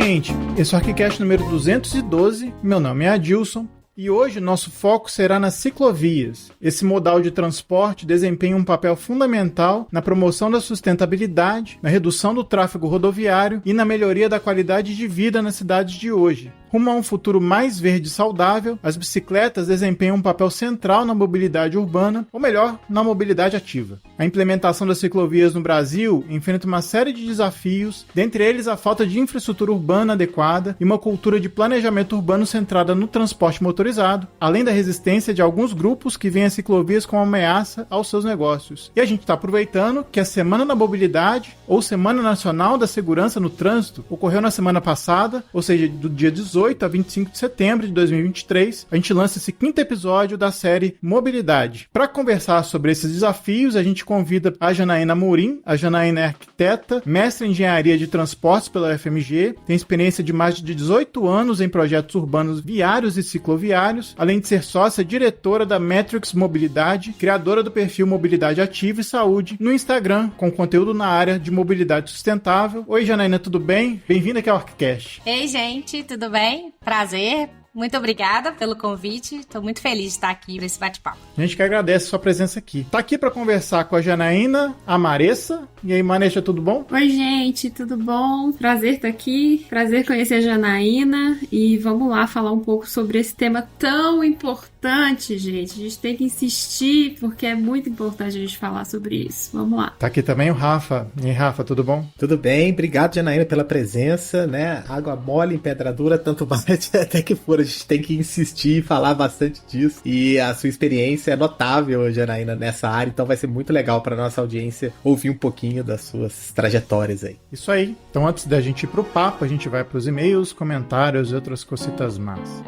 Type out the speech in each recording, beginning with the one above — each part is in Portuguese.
gente! Esse é o ArchiCast número 212, meu nome é Adilson. E hoje nosso foco será nas ciclovias. Esse modal de transporte desempenha um papel fundamental na promoção da sustentabilidade, na redução do tráfego rodoviário e na melhoria da qualidade de vida nas cidades de hoje. Rumo a um futuro mais verde e saudável, as bicicletas desempenham um papel central na mobilidade urbana, ou melhor, na mobilidade ativa. A implementação das ciclovias no Brasil enfrenta uma série de desafios, dentre eles a falta de infraestrutura urbana adequada e uma cultura de planejamento urbano centrada no transporte motorizado, além da resistência de alguns grupos que veem as ciclovias como ameaça aos seus negócios. E a gente está aproveitando que a Semana da Mobilidade, ou Semana Nacional da Segurança no Trânsito, ocorreu na semana passada, ou seja, do dia 18 a 25 de setembro de 2023, a gente lança esse 5º episódio da série Mobilidade. Para conversar sobre esses desafios, a gente convida a Janaína Amorim. A Janaína é arquiteta, mestre em engenharia de transportes pela UFMG, tem experiência de mais de 18 anos em projetos urbanos viários e cicloviários, além de ser sócia diretora da Metrics Mobilidade, criadora do perfil Mobilidade Ativa e Saúde no Instagram, com conteúdo na área de mobilidade sustentável. Oi, Janaína, tudo bem? Bem-vinda aqui ao ArchiCast. Ei, gente, tudo bem? Prazer. Muito obrigada pelo convite. Estou muito feliz de estar aqui nesse bate-papo. A gente que agradece a sua presença aqui. Tá aqui para conversar com a Janaína, a Maressa. E aí, Maressa, tudo bom? Oi, gente, tudo bom? Prazer estar aqui. Prazer conhecer a Janaína. E vamos lá falar um pouco sobre esse tema tão importante, gente. A gente tem que insistir porque é muito importante a gente falar sobre isso. Vamos lá. Tá aqui também o Rafa. E aí, Rafa, tudo bom? Tudo bem. Obrigado, Janaína, pela presença, né? Água mole em pedra dura, tanto bate até que for. A gente tem que insistir e falar bastante disso. E a sua experiência é notável, Janaína, nessa área. Então vai ser muito legal para nossa audiência ouvir um pouquinho das suas trajetórias aí. Isso aí. Então antes da gente ir pro papo, a gente vai pros e-mails, comentários e outras cositas más.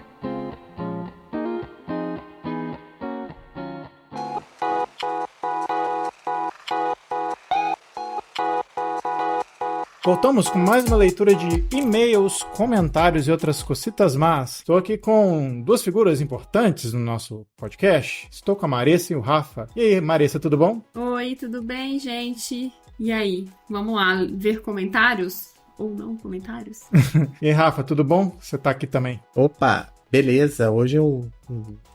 Voltamos com mais uma leitura de e-mails, comentários e outras cositas más. Estou aqui com duas figuras importantes no nosso podcast. Estou com a Maressa e o Rafa. E aí, Maressa, tudo bom? Oi, tudo bem, gente? E aí, vamos lá ver comentários? Ou não comentários? E aí, Rafa, tudo bom? Você tá aqui também. Opa, beleza. Hoje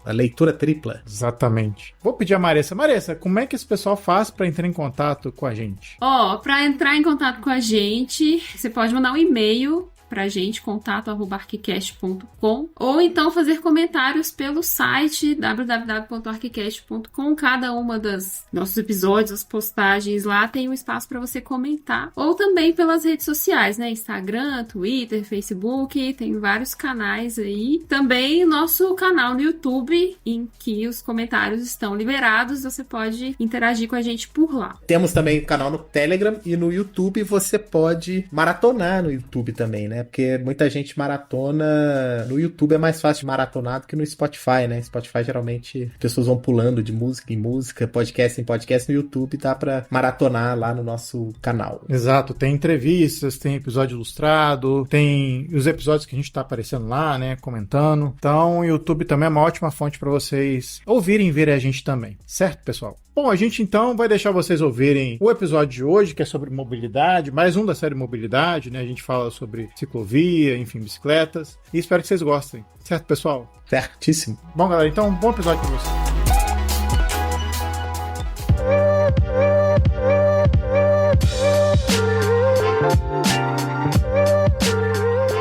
a leitura tripla. Exatamente. Vou pedir a Maressa. Maressa, como é que esse pessoal faz para entrar em contato com a gente? Para entrar em contato com a gente, você pode mandar um e-mail pra gente, contato@archicast.com, ou então fazer comentários pelo site www.archicast.com. Cada uma dos nossos episódios, as postagens lá, tem um espaço para você comentar, ou também pelas redes sociais, né? Instagram, Twitter, Facebook, tem vários canais aí. Também nosso canal no YouTube, em que os comentários estão liberados, você pode interagir com a gente por lá. Temos também o canal no Telegram e no YouTube você pode maratonar no YouTube também, né? Porque muita gente maratona no YouTube, é mais fácil de maratonar do que no Spotify, né? Spotify geralmente as pessoas vão pulando de música em música, podcast em podcast. No YouTube dá pra maratonar lá no nosso canal. Exato, tem entrevistas, tem episódio ilustrado, tem os episódios que a gente tá aparecendo lá, né, comentando. Então o YouTube também é uma ótima fonte para vocês ouvirem e verem a gente também, certo, pessoal? Bom, a gente então vai deixar vocês ouvirem o episódio de hoje, que é sobre mobilidade, mais um da série Mobilidade, né? A gente fala sobre ciclovia, enfim, bicicletas. E espero que vocês gostem. Certo, pessoal? Certíssimo. Bom, galera, então, bom episódio pra vocês.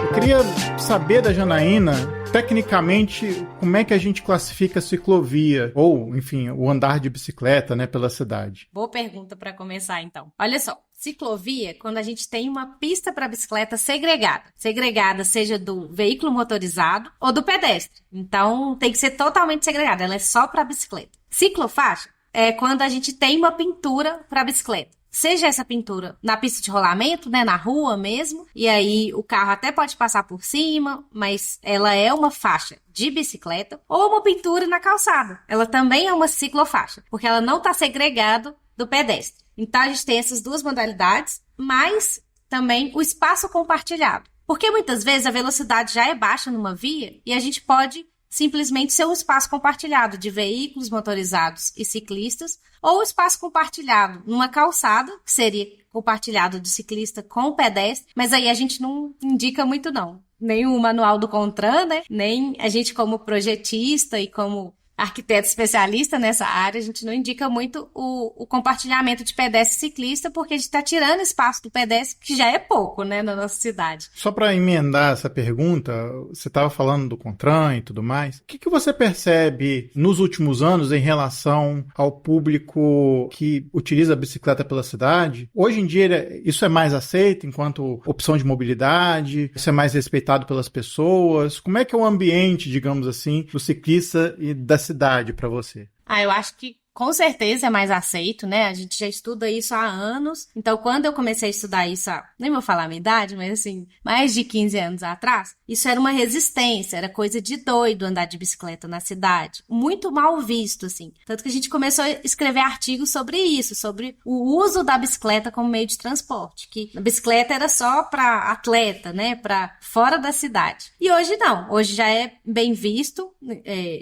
Eu queria saber da Janaína, tecnicamente, como é que a gente classifica a ciclovia, ou, enfim, o andar de bicicleta, né, pela cidade? Boa pergunta para começar, então. Olha só, ciclovia, quando a gente tem uma pista para bicicleta segregada. Segregada seja do veículo motorizado ou do pedestre. Então, tem que ser totalmente segregada, ela é só para bicicleta. Ciclofaixa é quando a gente tem uma pintura para bicicleta. Seja essa pintura na pista de rolamento, né, na rua mesmo, e aí o carro até pode passar por cima, mas ela é uma faixa de bicicleta, ou uma pintura na calçada. Ela também é uma ciclofaixa, porque ela não está segregada do pedestre. Então a gente tem essas duas modalidades, mas também o espaço compartilhado. Porque muitas vezes a velocidade já é baixa numa via e a gente pode simplesmente ser um espaço compartilhado de veículos motorizados e ciclistas, ou espaço compartilhado numa calçada, que seria compartilhado de ciclista com pedestre, mas aí a gente não indica muito não. Nem o manual do CONTRAN, né? Nem a gente como projetista e como arquiteto especialista nessa área, a gente não indica muito o compartilhamento de pedestre e ciclista, porque a gente está tirando espaço do pedestre, que já é pouco, né, na nossa cidade. Só para emendar essa pergunta, você estava falando do CONTRAN e tudo mais. O que você percebe nos últimos anos em relação ao público que utiliza a bicicleta pela cidade? Hoje em dia, isso é mais aceito enquanto opção de mobilidade? Isso é mais respeitado pelas pessoas? Como é que é o ambiente, digamos assim, do ciclista e da cidade para você? Eu acho que com certeza é mais aceito, né? A gente já estuda isso há anos. Então, quando eu comecei a estudar isso, nem vou falar a minha idade, mas assim, mais de 15 anos atrás, isso era uma resistência, era coisa de doido andar de bicicleta na cidade. Muito mal visto, assim. Tanto que a gente começou a escrever artigos sobre isso, sobre o uso da bicicleta como meio de transporte, que a bicicleta era só para atleta, né? Para fora da cidade. E hoje não. Hoje já é bem visto,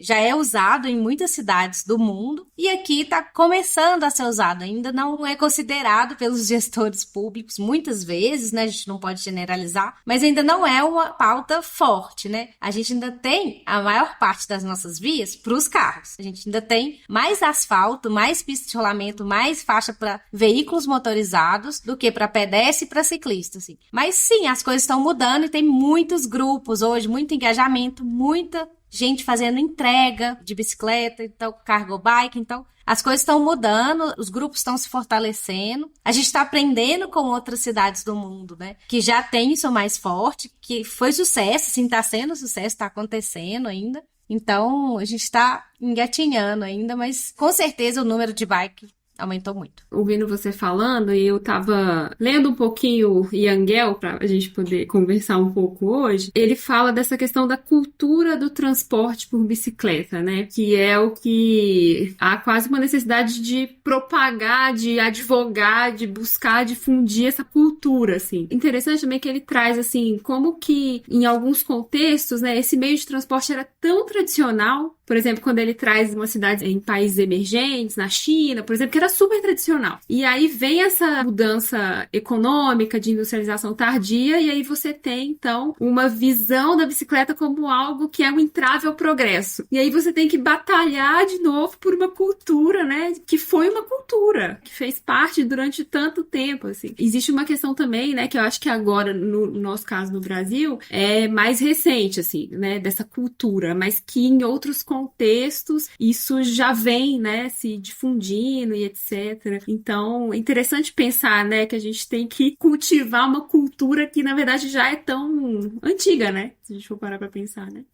já é usado em muitas cidades do mundo. E aqui está começando a ser usado, ainda não é considerado pelos gestores públicos, muitas vezes, né, a gente não pode generalizar, mas ainda não é uma pauta forte, né? A gente ainda tem a maior parte das nossas vias para os carros, a gente ainda tem mais asfalto, mais pista de rolamento, mais faixa para veículos motorizados do que para pedestre e para ciclista, assim. Mas sim, as coisas estão mudando e tem muitos grupos hoje, muito engajamento, muita gente fazendo entrega de bicicleta, então cargo bike, então as coisas estão mudando, os grupos estão se fortalecendo, a gente está aprendendo com outras cidades do mundo, né, que já tem isso mais forte, que foi sucesso, sim, está sendo sucesso, está acontecendo ainda, então a gente está engatinhando ainda, mas com certeza o número de bike aumentou muito. Ouvindo você falando, e eu tava lendo um pouquinho o Yangel pra a gente poder conversar um pouco hoje, ele fala dessa questão da cultura do transporte por bicicleta, né? Que é o que há quase uma necessidade de propagar, de advogar, de buscar difundir essa cultura, assim. Interessante também que ele traz, assim, como que em alguns contextos, né, esse meio de transporte era tão tradicional. Por exemplo, quando ele traz uma cidade em países emergentes, na China, por exemplo, que era super tradicional. E aí vem essa mudança econômica de industrialização tardia e aí você tem, então, uma visão da bicicleta como algo que é um entrave ao progresso. E aí você tem que batalhar de novo por uma cultura, né? Que foi uma cultura, que fez parte durante tanto tempo, assim. Existe uma questão também, né? Que eu acho que agora, no nosso caso no Brasil, é mais recente, assim, né? Dessa cultura, mas que em outros contextos isso já vem, né? Se difundindo e etc. Então, é interessante pensar, né, que a gente tem que cultivar uma cultura que, na verdade, já é tão antiga, né? Se a gente for parar pra pensar, né?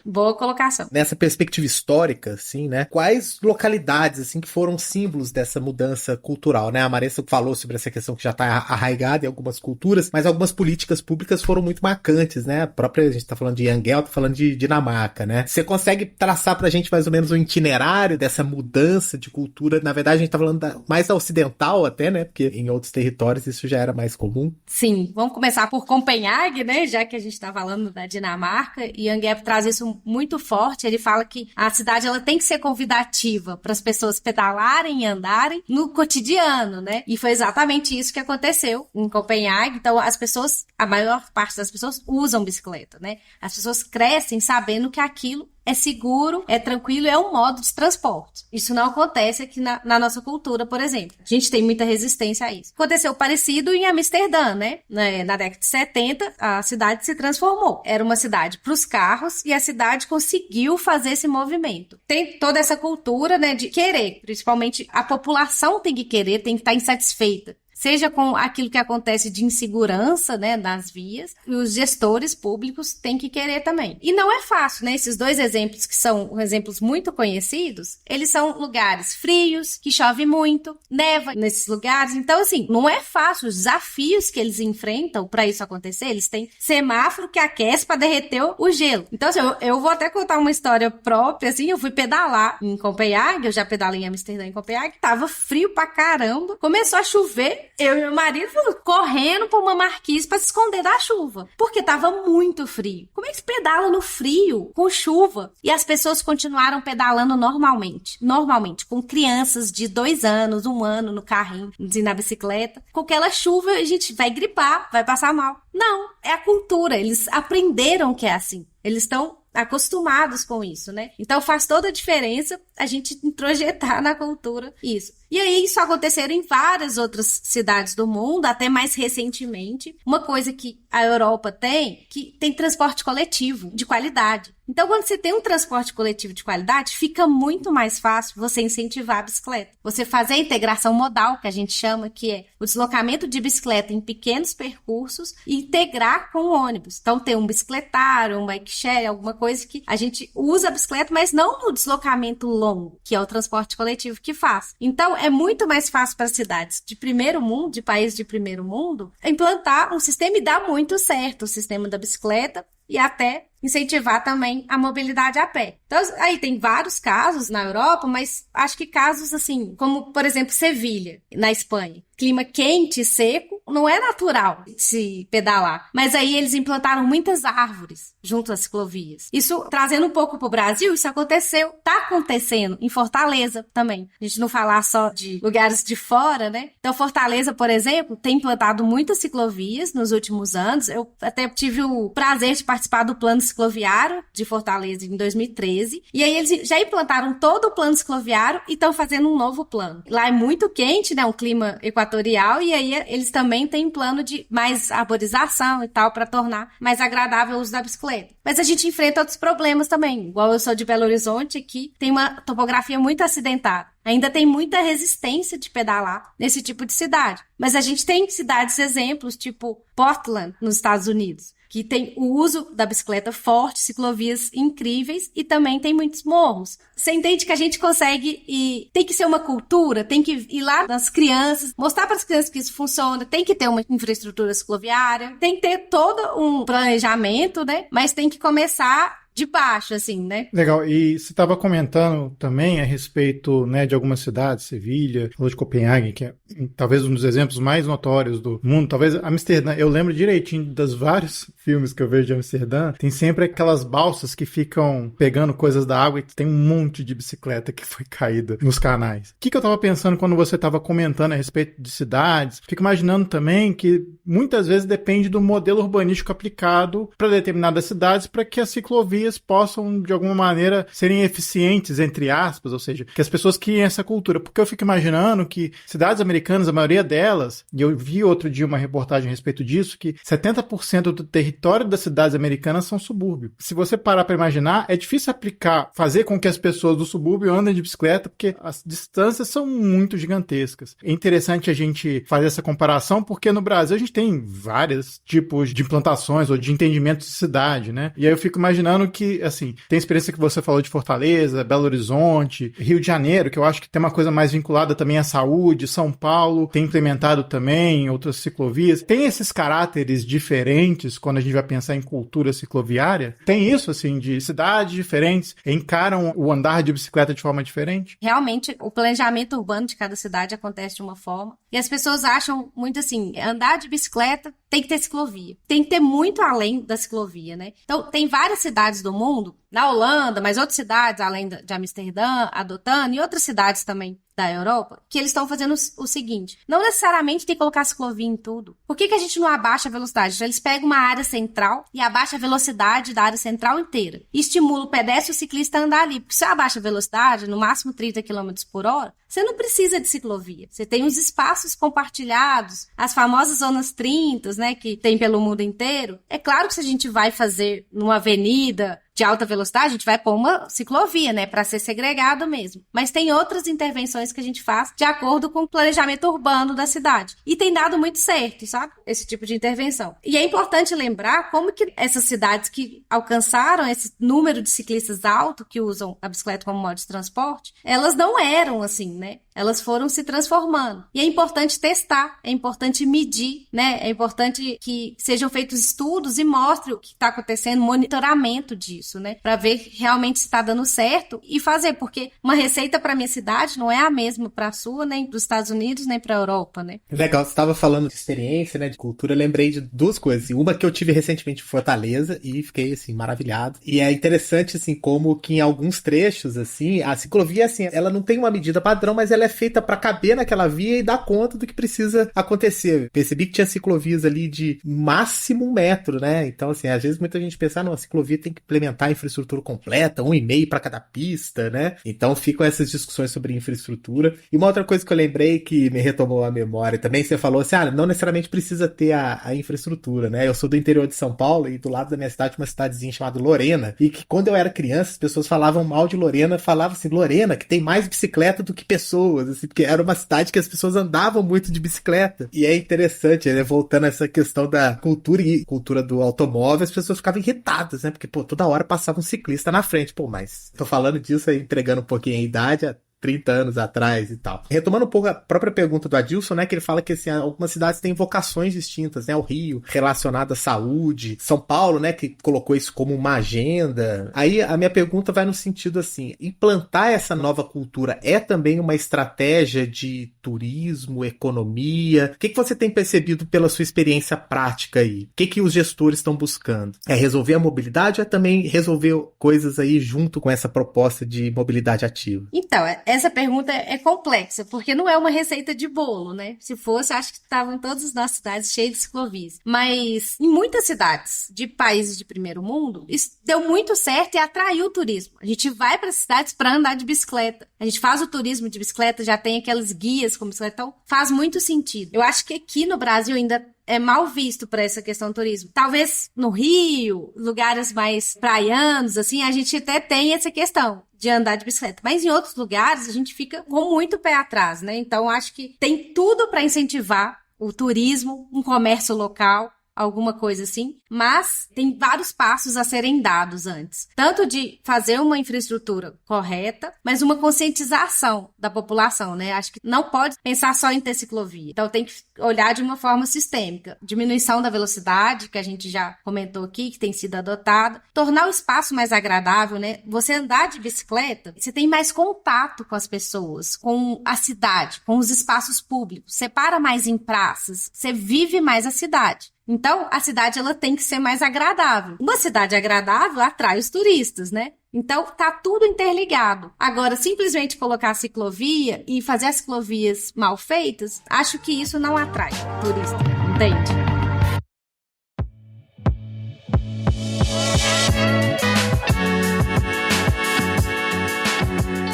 Boa colocação. Nessa perspectiva histórica, assim, né? Quais localidades, assim, que foram símbolos dessa mudança cultural, né? A Maressa falou sobre essa questão que já tá arraigada em algumas culturas, mas algumas políticas públicas foram muito marcantes, né? A gente tá falando de Yangel, tá falando de Dinamarca, né? Você consegue traçar pra gente mais ou menos um itinerário dessa mudança de cultura? Na verdade, a gente tá falando mais da ocidental até, né? Porque em outros territórios isso já era mais comum. Sim, vamos começar por Copenhague, né? Já que a gente tá falando da Dinamarca, e Yangel traz isso muito forte. Ele fala que a cidade ela tem que ser convidativa para as pessoas pedalarem e andarem no cotidiano, né? E foi exatamente isso que aconteceu em Copenhague. Então, a maior parte das pessoas usam bicicleta, né? As pessoas crescem sabendo que aquilo é seguro, é tranquilo, é um modo de transporte. Isso não acontece aqui na nossa cultura, por exemplo. A gente tem muita resistência a isso. Aconteceu parecido em Amsterdã, né? Na década de 70, a cidade se transformou. Era uma cidade para os carros e a cidade conseguiu fazer esse movimento. Tem toda essa cultura, né, de querer. Principalmente a população tem que querer, tem que estar insatisfeita. Seja com aquilo que acontece de insegurança, né, nas vias, e os gestores públicos têm que querer também. E não é fácil, né? Esses dois exemplos, que são exemplos muito conhecidos, eles são lugares frios, que chove muito, neva nesses lugares. Então, assim, não é fácil. Os desafios que eles enfrentam para isso acontecer, eles têm semáforo que aquece para derreter o gelo. Então, assim, eu vou até contar uma história própria, assim, eu fui pedalar em Copenhague, eu já pedalei em Amsterdã, em Copenhague, tava frio pra caramba, começou a chover, eu e meu marido fomos correndo pra uma marquise pra se esconder da chuva, porque tava muito frio. Como é que se pedala no frio, com chuva? E as pessoas continuaram pedalando normalmente, com crianças de 2 anos, 1 ano no carrinho, na bicicleta. Com aquela chuva, a gente vai gripar, vai passar mal. Não, é a cultura, eles aprenderam que é assim. Eles estão acostumados com isso, né? Então faz toda a diferença a gente introjetar na cultura isso. E aí isso aconteceu em várias outras cidades do mundo, até mais recentemente. Uma coisa que a Europa tem, que tem transporte coletivo de qualidade. Então, quando você tem um transporte coletivo de qualidade, fica muito mais fácil você incentivar a bicicleta. Você fazer a integração modal, que a gente chama, que é o deslocamento de bicicleta em pequenos percursos e integrar com o ônibus. Então, ter um bicicletário, um bike share, alguma coisa que a gente usa a bicicleta, mas não no deslocamento longo, que é o transporte coletivo que faz. Então, é muito mais fácil para cidades de primeiro mundo, de países de primeiro mundo, implantar um sistema e dá muito certo o sistema da bicicleta e até incentivar também a mobilidade a pé. Então, aí tem vários casos na Europa, mas acho que casos assim, como, por exemplo, Sevilha, na Espanha. Clima quente e seco, não é natural se pedalar. Mas aí eles implantaram muitas árvores junto às ciclovias. Isso, trazendo um pouco para o Brasil, isso aconteceu, tá acontecendo em Fortaleza também. A gente não falar só de lugares de fora, né? Então, Fortaleza, por exemplo, tem implantado muitas ciclovias nos últimos anos. Eu até tive o prazer de participar do plano cicloviário de Fortaleza em 2013. E aí eles já implantaram todo o plano cicloviário e estão fazendo um novo plano. Lá é muito quente, né? Um clima equatorial, e aí eles também têm plano de mais arborização e tal, para tornar mais agradável o uso da bicicleta. Mas a gente enfrenta outros problemas também. Igual eu sou de Belo Horizonte, aqui tem uma topografia muito acidentada. Ainda tem muita resistência de pedalar nesse tipo de cidade. Mas a gente tem cidades exemplos, tipo Portland, nos Estados Unidos, que tem o uso da bicicleta forte, ciclovias incríveis e também tem muitos morros. Você entende que a gente consegue e tem que ser uma cultura, tem que ir lá nas crianças, mostrar para as crianças que isso funciona, tem que ter uma infraestrutura cicloviária, tem que ter todo um planejamento, né? Mas tem que começar de baixo, assim, né? Legal. E você estava comentando também a respeito, né, de algumas cidades, Sevilha, falou de Copenhague, que é talvez um dos exemplos mais notórios do mundo, talvez Amsterdã. Eu lembro direitinho dos vários filmes que eu vejo de Amsterdã, tem sempre aquelas balsas que ficam pegando coisas da água e tem um monte de bicicleta que foi caída nos canais. O que eu estava pensando quando você estava comentando a respeito de cidades? Fico imaginando também que muitas vezes depende do modelo urbanístico aplicado para determinadas cidades para que as ciclovias possam, de alguma maneira, serem eficientes, entre aspas, ou seja, que as pessoas criem essa cultura. Porque eu fico imaginando que cidades americanas, a maioria delas, e eu vi outro dia uma reportagem a respeito disso, que 70% do território das cidades americanas são subúrbio. Se você parar para imaginar, é difícil aplicar, fazer com que as pessoas do subúrbio andem de bicicleta, porque as distâncias são muito gigantescas. É interessante a gente fazer essa comparação, porque no Brasil a gente tem vários tipos de implantações ou de entendimento de cidade, né? E aí eu fico imaginando que, assim, tem a experiência que você falou de Fortaleza, Belo Horizonte, Rio de Janeiro, que eu acho que tem uma coisa mais vinculada também à saúde, São Paulo tem implementado também outras ciclovias. Tem esses caráteres diferentes quando a gente vai pensar em cultura cicloviária? Tem isso, assim, de cidades diferentes encaram o andar de bicicleta de forma diferente? Realmente, o planejamento urbano de cada cidade acontece de uma forma, e as pessoas acham muito assim, andar de bicicleta tem que ter ciclovia. Tem que ter muito além da ciclovia, né? Então, tem várias cidades do mundo, na Holanda, mas outras cidades, além de Amsterdã, adotando, e outras cidades também da Europa, que eles estão fazendo o seguinte, não necessariamente tem que colocar ciclovia em tudo. Por que a gente não abaixa a velocidade? Então, eles pegam uma área central e abaixa a velocidade da área central inteira. E estimula o pedestre e o ciclista a andar ali. Porque se você abaixa a velocidade, no máximo 30 km por hora, você não precisa de ciclovia. Você tem os espaços compartilhados, as famosas zonas 30, né, que tem pelo mundo inteiro. É claro que se a gente vai fazer numa avenida de alta velocidade, a gente vai pôr uma ciclovia, né, para ser segregado mesmo. Mas tem outras intervenções que a gente faz de acordo com o planejamento urbano da cidade. E tem dado muito certo, sabe? Esse tipo de intervenção. E é importante lembrar como que essas cidades que alcançaram esse número de ciclistas alto que usam a bicicleta como modo de transporte, elas não eram assim, né? elas foram se transformando. E é importante testar, é importante medir, né? É importante que sejam feitos estudos e mostre o que está acontecendo, monitoramento disso, né? Para ver realmente se está dando certo e fazer, porque uma receita para minha cidade não é a mesma para a sua, nem para os Estados Unidos, nem para a Europa, né? Legal, você estava falando de experiência, né, de cultura, eu lembrei de duas coisas. Uma que eu tive recentemente em Fortaleza e fiquei, assim, maravilhado. E é interessante, assim, como que em alguns trechos, assim, a ciclovia, assim, ela não tem uma medida padrão, mas ela é feita para caber naquela via e dar conta do que precisa acontecer. Percebi que tinha ciclovias ali de máximo 1 metro, né? Então, assim, às vezes muita gente pensa, não, a ciclovia tem que implementar a infraestrutura completa, 1,5 para cada pista, né? Então ficam essas discussões sobre infraestrutura. E uma outra coisa que eu lembrei que me retomou a memória também, você falou assim, não necessariamente precisa ter a infraestrutura, né? Eu sou do interior de São Paulo e do lado da minha cidade uma cidadezinha chamada Lorena, e que quando eu era criança as pessoas falavam mal de Lorena, falavam assim, Lorena, que tem mais bicicleta do que pessoas, assim, porque era uma cidade que as pessoas andavam muito de bicicleta. E é interessante, né? Voltando a essa questão da cultura e cultura do automóvel, as pessoas ficavam irritadas, né? Porque, toda hora passava um ciclista na frente. Mas tô falando disso aí, entregando um pouquinho a idade, 30 anos atrás e tal. Retomando um pouco a própria pergunta do Adilson, né, que ele fala que assim, algumas cidades têm vocações distintas, né, o Rio relacionado à saúde, São Paulo, né, que colocou isso como uma agenda. Aí a minha pergunta vai no sentido assim, implantar essa nova cultura é também uma estratégia de turismo, economia? O que você tem percebido pela sua experiência prática aí? O que os gestores estão buscando? É resolver a mobilidade ou é também resolver coisas aí junto com essa proposta de mobilidade ativa? Então, essa pergunta é complexa, porque não é uma receita de bolo, né? Se fosse, acho que estavam todas as nossas cidades cheias de ciclovias. Mas em muitas cidades de países de primeiro mundo, isso deu muito certo e atraiu o turismo. A gente vai para as cidades para andar de bicicleta. A gente faz o turismo de bicicleta, já tem aquelas guias com bicicleta, então faz muito sentido. Eu acho que aqui no Brasil ainda é mal visto para essa questão do turismo. Talvez no Rio, lugares mais praianos, assim, a gente até tem essa questão de andar de bicicleta. Mas em outros lugares, a gente fica com muito pé atrás, né? Então, acho que tem tudo para incentivar o turismo, um comércio local, alguma coisa assim, mas tem vários passos a serem dados antes. Tanto de fazer uma infraestrutura correta, mas uma conscientização da população, né? Acho que não pode pensar só em ter ciclovia. Então tem que olhar de uma forma sistêmica. Diminuição da velocidade, que a gente já comentou aqui, que tem sido adotado. Tornar o espaço mais agradável, né? Você andar de bicicleta, você tem mais contato com as pessoas, com a cidade, com os espaços públicos. Você para mais em praças, você vive mais a cidade. Então, a cidade ela tem que ser mais agradável. Uma cidade agradável atrai os turistas, né? Então, tá tudo interligado. Agora, simplesmente colocar a ciclovia e fazer as ciclovias mal feitas, acho que isso não atrai turista, entende?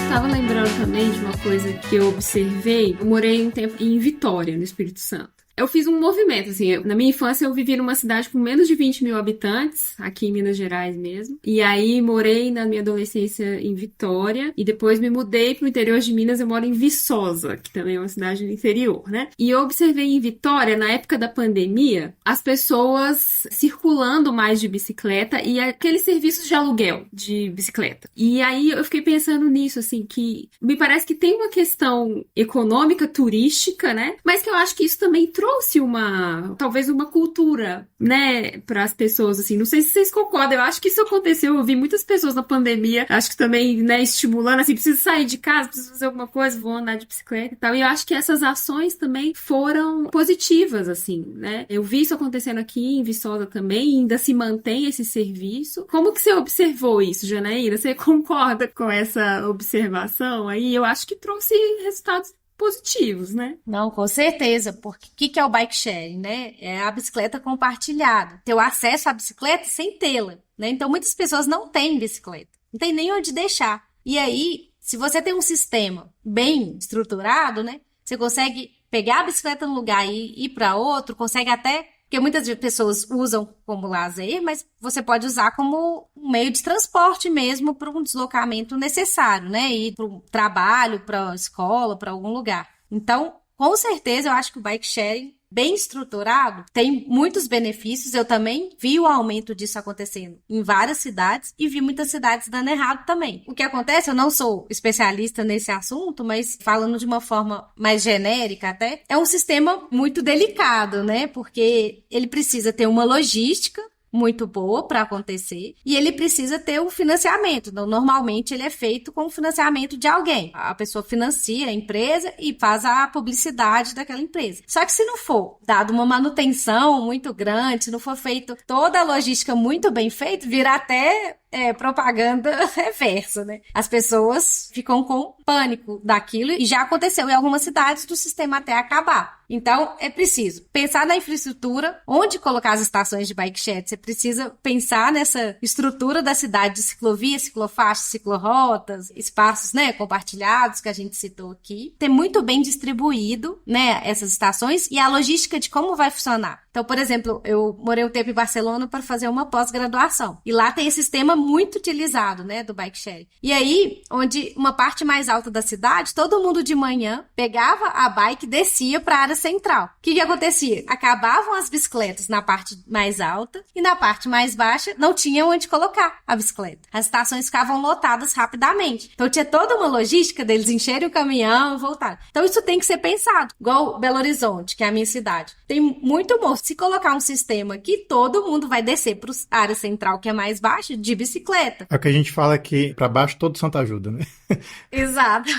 Estava lembrando também de uma coisa que eu observei. Eu morei um tempo em Vitória, no Espírito Santo. Eu fiz um movimento, assim, na minha infância eu vivi numa cidade com menos de 20 mil habitantes, aqui em Minas Gerais mesmo, e aí morei na minha adolescência em Vitória, e depois me mudei pro interior de Minas, eu moro em Viçosa, que também é uma cidade no interior, né? E eu observei em Vitória, na época da pandemia, as pessoas circulando mais de bicicleta e aqueles serviços de aluguel de bicicleta. E aí eu fiquei pensando nisso, assim, que me parece que tem uma questão econômica, turística, né? Mas que eu acho que isso também trouxe talvez uma cultura, né, para as pessoas, assim, não sei se vocês concordam, eu acho que isso aconteceu, eu vi muitas pessoas na pandemia, acho que também, né, estimulando, assim, preciso sair de casa, preciso fazer alguma coisa, vou andar de bicicleta e tal, e eu acho que essas ações também foram positivas, assim, né, eu vi isso acontecendo aqui em Viçosa também, e ainda se mantém esse serviço. Como que você observou isso, Janaína? Você concorda com essa observação aí? Eu acho que trouxe resultados positivos, né? Não, com certeza, porque o que é o bike sharing, né? É a bicicleta compartilhada, ter o acesso à bicicleta sem tê-la, né? Então, muitas pessoas não têm bicicleta, não tem nem onde deixar. E aí, se você tem um sistema bem estruturado, né? Você consegue pegar a bicicleta num lugar e ir para outro, consegue até... Porque muitas pessoas usam como lazer, mas você pode usar como um meio de transporte mesmo para um deslocamento necessário, né? Ir para o trabalho, para a escola, para algum lugar. Então, com certeza, eu acho que o bike sharing bem estruturado, tem muitos benefícios. Eu também vi o aumento disso acontecendo em várias cidades e vi muitas cidades dando errado também. O que acontece, eu não sou especialista nesse assunto, mas falando de uma forma mais genérica até, é um sistema muito delicado, né? Porque ele precisa ter uma logística muito boa para acontecer e ele precisa ter um financiamento. Então, normalmente ele é feito com o financiamento de alguém. A pessoa financia a empresa e faz a publicidade daquela empresa. Só que se não for dado uma manutenção muito grande, se não for feito toda a logística muito bem feita, vira até propaganda reversa, né? As pessoas ficam com pânico daquilo e já aconteceu em algumas cidades do sistema até acabar. Então, é preciso pensar na infraestrutura, onde colocar as estações de bike share. Você precisa pensar nessa estrutura da cidade de ciclovia, ciclofaixas, ciclorotas, espaços, né, compartilhados que a gente citou aqui. Ter muito bem distribuído, né, essas estações e a logística de como vai funcionar. Então, por exemplo, eu morei um tempo em Barcelona para fazer uma pós-graduação. E lá tem esse sistema muito utilizado, né, do bike share. E aí, onde uma parte mais alta da cidade, todo mundo de manhã pegava a bike e descia para a área central. O que acontecia? Acabavam as bicicletas na parte mais alta e na parte mais baixa não tinha onde colocar a bicicleta. As estações ficavam lotadas rapidamente. Então, tinha toda uma logística deles encherem o caminhão e voltar. Então, isso tem que ser pensado. Igual Belo Horizonte, que é a minha cidade. Tem muito moço. Se colocar um sistema que todo mundo vai descer para a área central, que é mais baixa, de bicicleta. É o que a gente fala aqui, para baixo todo santo ajuda, né? Exato.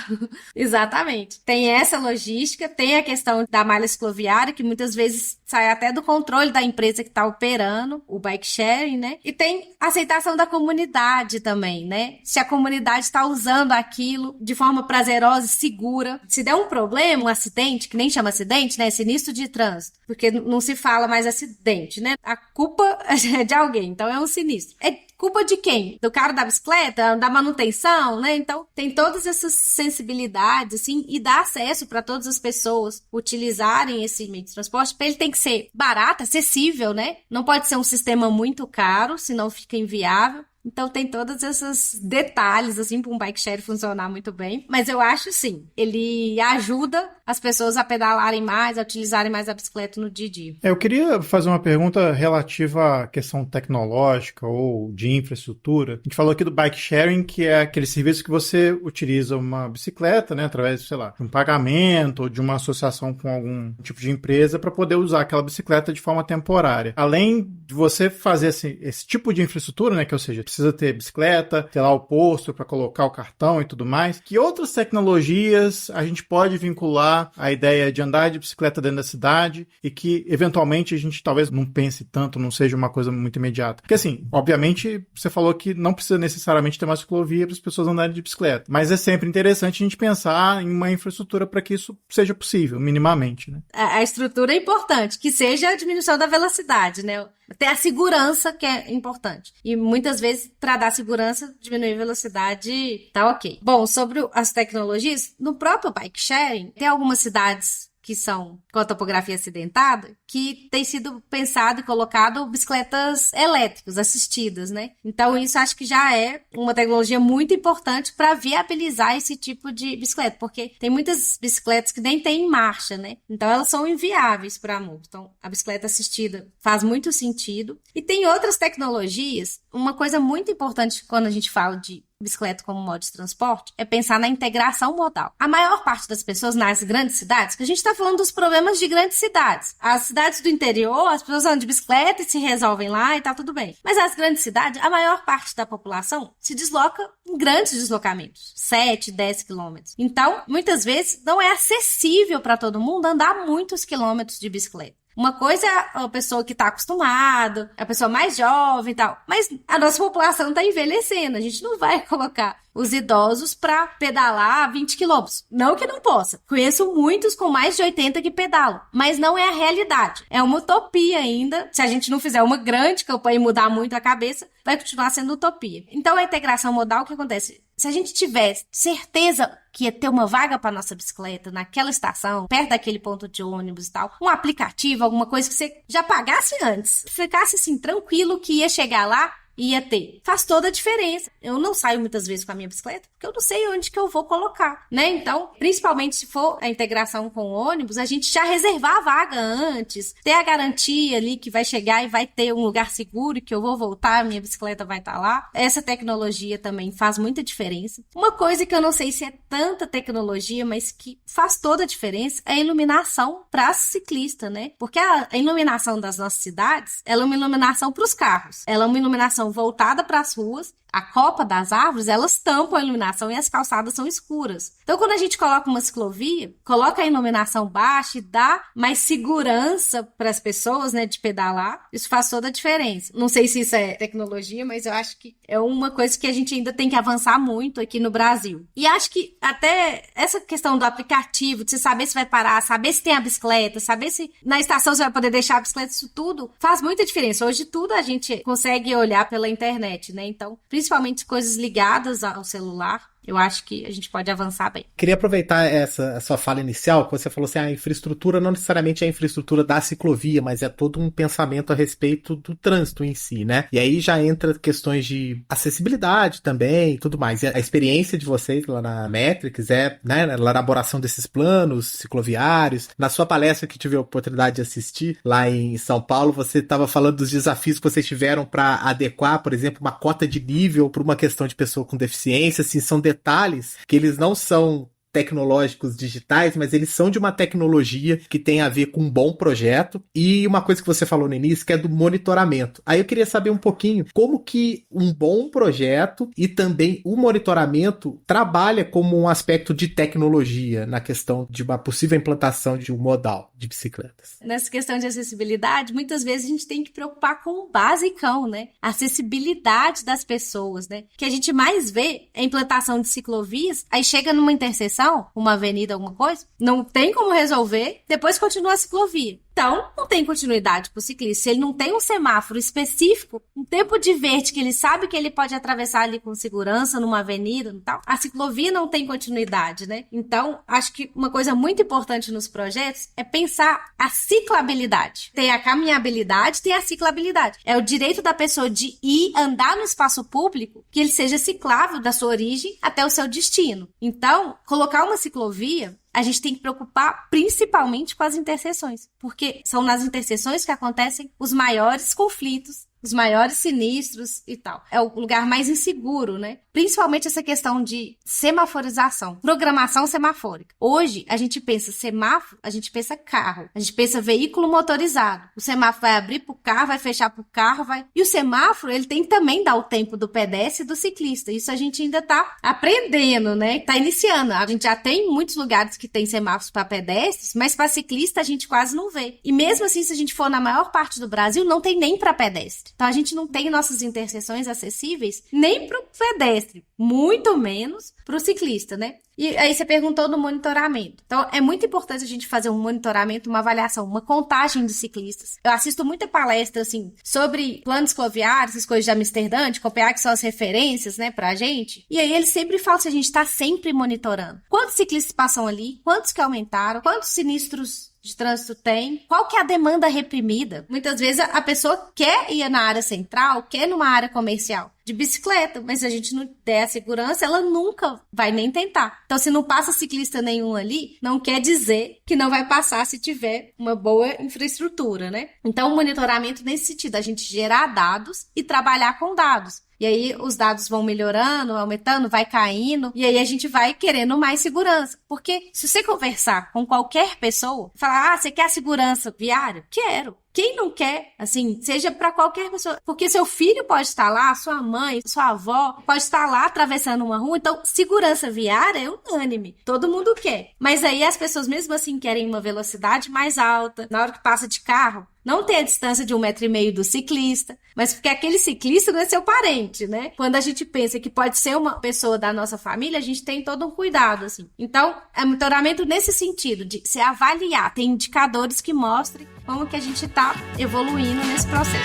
Exatamente. Tem essa logística, tem a questão da malha cicloviária, que muitas vezes sai até do controle da empresa que está operando o bike sharing, né? E tem a aceitação da comunidade também, né? Se a comunidade está usando aquilo de forma prazerosa e segura. Se der um problema, um acidente, que nem chama acidente, né? Sinistro de trânsito, porque não se fala mais acidente, né? A culpa é de alguém, então é um sinistro. É culpa de quem? Do cara da bicicleta, da manutenção, né? Então, tem todas essas sensibilidades, assim, e dá acesso para todas as pessoas utilizarem esse meio de transporte. Ele tem que ser barato, acessível, né? Não pode ser um sistema muito caro, senão fica inviável. Então tem todos esses detalhes, assim, para um bike share funcionar muito bem. Mas eu acho, sim, ele ajuda as pessoas a pedalarem mais, a utilizarem mais a bicicleta no dia a dia. Eu queria fazer uma pergunta relativa à questão tecnológica ou de infraestrutura. A gente falou aqui do bike sharing, que é aquele serviço que você utiliza uma bicicleta, né, através, sei lá, de um pagamento ou de uma associação com algum tipo de empresa para poder usar aquela bicicleta de forma temporária. Além de você fazer esse tipo de infraestrutura, né, que ou seja, precisa ter bicicleta, ter lá o posto para colocar o cartão e tudo mais. Que outras tecnologias a gente pode vincular à ideia de andar de bicicleta dentro da cidade e que, eventualmente, a gente talvez não pense tanto, não seja uma coisa muito imediata? Porque, assim, obviamente, você falou que não precisa necessariamente ter uma ciclovia para as pessoas andarem de bicicleta, mas é sempre interessante a gente pensar em uma infraestrutura para que isso seja possível, minimamente, né? A estrutura é importante, que seja a diminuição da velocidade, né? Ter a segurança que é importante. E muitas vezes, para dar segurança, diminuir a velocidade, tá ok. Bom, sobre as tecnologias, no próprio bike sharing, tem algumas cidades que são com a topografia acidentada, que tem sido pensado e colocado bicicletas elétricas, assistidas, né? Então, isso acho que já é uma tecnologia muito importante para viabilizar esse tipo de bicicleta, porque tem muitas bicicletas que nem tem marcha, né? Então, elas são inviáveis para multa. Então, a bicicleta assistida faz muito sentido. E tem outras tecnologias. Uma coisa muito importante quando a gente fala de bicicleta como modo de transporte é pensar na integração modal. A maior parte das pessoas nas grandes cidades, que a gente está falando dos problemas de grandes cidades. As cidades do interior, as pessoas andam de bicicleta e se resolvem lá e tá tudo bem. Mas as grandes cidades, a maior parte da população se desloca em grandes deslocamentos, 7, 10 quilômetros. Então, muitas vezes, não é acessível para todo mundo andar muitos quilômetros de bicicleta. Uma coisa é a pessoa que está acostumada, a pessoa mais jovem e tal, mas a nossa população está envelhecendo, a gente não vai colocar os idosos para pedalar 20 quilômetros. Não que não possa. Conheço muitos com mais de 80 que pedalam, mas não é a realidade. É uma utopia ainda. Se a gente não fizer uma grande campanha e mudar muito a cabeça, vai continuar sendo utopia. Então, a integração modal, o que acontece? Se a gente tivesse certeza que ia ter uma vaga para nossa bicicleta naquela estação, perto daquele ponto de ônibus e tal, um aplicativo, alguma coisa que você já pagasse antes, ficasse assim tranquilo que ia chegar lá ia ter. Faz toda a diferença. Eu não saio muitas vezes com a minha bicicleta, porque eu não sei onde que eu vou colocar, né? Então, principalmente se for a integração com o ônibus, a gente já reservar a vaga antes, ter a garantia ali que vai chegar e vai ter um lugar seguro e que eu vou voltar, a minha bicicleta vai estar lá. Essa tecnologia também faz muita diferença. Uma coisa que eu não sei se é tanta tecnologia, mas que faz toda a diferença é a iluminação para ciclista, né? Porque a iluminação das nossas cidades, ela é uma iluminação para os carros. Ela é uma iluminação voltada para as ruas. A copa das árvores, elas tampam a iluminação e as calçadas são escuras. Então, quando a gente coloca uma ciclovia, coloca a iluminação baixa e dá mais segurança para as pessoas, né, de pedalar, isso faz toda a diferença. Não sei se isso é tecnologia, mas eu acho que é uma coisa que a gente ainda tem que avançar muito aqui no Brasil. E acho que até essa questão do aplicativo, de você saber se vai parar, saber se tem a bicicleta, saber se na estação você vai poder deixar a bicicleta, isso tudo faz muita diferença. Hoje tudo a gente consegue olhar pela internet, né? Então, principalmente coisas ligadas ao celular, eu acho que a gente pode avançar bem. Queria aproveitar essa sua fala inicial, que você falou assim, a infraestrutura não necessariamente é a infraestrutura da ciclovia, mas é todo um pensamento a respeito do trânsito em si, né? E aí já entra questões de acessibilidade também e tudo mais. E a experiência de vocês lá na Metrics é, né, na elaboração desses planos cicloviários. Na sua palestra que tive a oportunidade de assistir lá em São Paulo, você estava falando dos desafios que vocês tiveram para adequar, por exemplo, uma cota de nível para uma questão de pessoa com deficiência, assim, são detalhes que eles não são tecnológicos digitais, mas eles são de uma tecnologia que tem a ver com um bom projeto. E uma coisa que você falou no início, que é do monitoramento. Aí eu queria saber um pouquinho como que um bom projeto e também o monitoramento trabalha como um aspecto de tecnologia na questão de uma possível implantação de um modal de bicicletas. Nessa questão de acessibilidade, muitas vezes a gente tem que preocupar com o basicão, né? A acessibilidade das pessoas, né? O que a gente mais vê é a implantação de ciclovias, aí chega numa interseção, uma avenida, alguma coisa, não tem como resolver, depois continua a ciclovia. Então, não tem continuidade para o ciclista. Se ele não tem um semáforo específico, um tempo de verde que ele sabe que ele pode atravessar ali com segurança numa avenida e tal, a ciclovia não tem continuidade, né? Então, acho que uma coisa muito importante nos projetos é pensar a ciclabilidade. Tem a caminhabilidade, tem a ciclabilidade. É o direito da pessoa de ir andar no espaço público, que ele seja ciclável da sua origem até o seu destino. Então, colocar uma ciclovia, a gente tem que preocupar principalmente com as interseções, porque são nas interseções que acontecem os maiores conflitos, os maiores sinistros e tal. É o lugar mais inseguro, né? Principalmente essa questão de semaforização, programação semafórica. Hoje, a gente pensa semáforo, a gente pensa carro, a gente pensa veículo motorizado. O semáforo vai abrir pro carro, vai fechar pro carro, vai... E o semáforo, ele tem que também dar o tempo do pedestre e do ciclista. Isso a gente ainda tá aprendendo, né? Tá iniciando. A gente já tem muitos lugares que tem semáforos para pedestres, mas para ciclista a gente quase não vê. E mesmo assim, se a gente for na maior parte do Brasil, não tem nem para pedestre. Então, a gente não tem nossas interseções acessíveis nem para o pedestre, muito menos para o ciclista, né? E aí você perguntou do monitoramento. Então, é muito importante a gente fazer um monitoramento, uma avaliação, uma contagem de ciclistas. Eu assisto muita palestra, assim, sobre planos cicloviários, essas coisas de Amsterdã, de Copenhague, que são as referências, né, pra gente. E aí eles sempre falam que a gente tá sempre monitorando. Quantos ciclistas passam ali? Quantos que aumentaram? Quantos sinistros de trânsito tem? Qual que é a demanda reprimida? Muitas vezes a pessoa quer ir na área central, quer numa área comercial de bicicleta, mas se a gente não der a segurança, ela nunca vai nem tentar. Então, se não passa ciclista nenhum ali, não quer dizer que não vai passar se tiver uma boa infraestrutura, né? Então, o monitoramento nesse sentido, a gente gerar dados e trabalhar com dados. E aí os dados vão melhorando, aumentando, vai caindo, e aí a gente vai querendo mais segurança. Porque se você conversar com qualquer pessoa, falar, você quer a segurança viária? Quero. Quem não quer, assim, seja para qualquer pessoa. Porque seu filho pode estar lá, sua mãe, sua avó pode estar lá atravessando uma rua. Então, segurança viária é unânime. Todo mundo quer. Mas aí as pessoas mesmo assim querem uma velocidade mais alta. Na hora que passa de carro, não tem a distância de 1,5 metro do ciclista, mas porque aquele ciclista não é seu parente, né? Quando a gente pensa que pode ser uma pessoa da nossa família, a gente tem todo um cuidado, assim. Então, é monitoramento nesse sentido, de se avaliar, tem indicadores que mostrem como que a gente tá evoluindo nesse processo.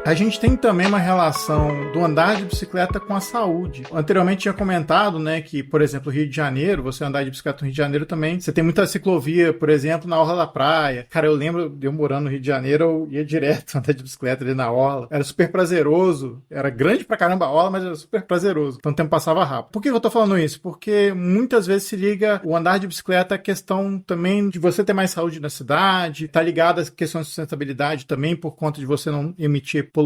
A A gente tem também uma relação do andar de bicicleta com a saúde. Anteriormente tinha comentado, né, que, por exemplo, no Rio de Janeiro, você andar de bicicleta no Rio de Janeiro também, você tem muita ciclovia, por exemplo, na orla da praia. Cara, eu lembro de eu morando no Rio de Janeiro, eu ia direto andar de bicicleta ali na orla. Era super prazeroso, era grande pra caramba a orla, mas era super prazeroso. Então o tempo passava rápido. Por que eu tô falando isso? Porque muitas vezes se liga o andar de bicicleta à questão também de você ter mais saúde na cidade, tá ligado à questão de sustentabilidade também, por conta de você não emitir poluentes.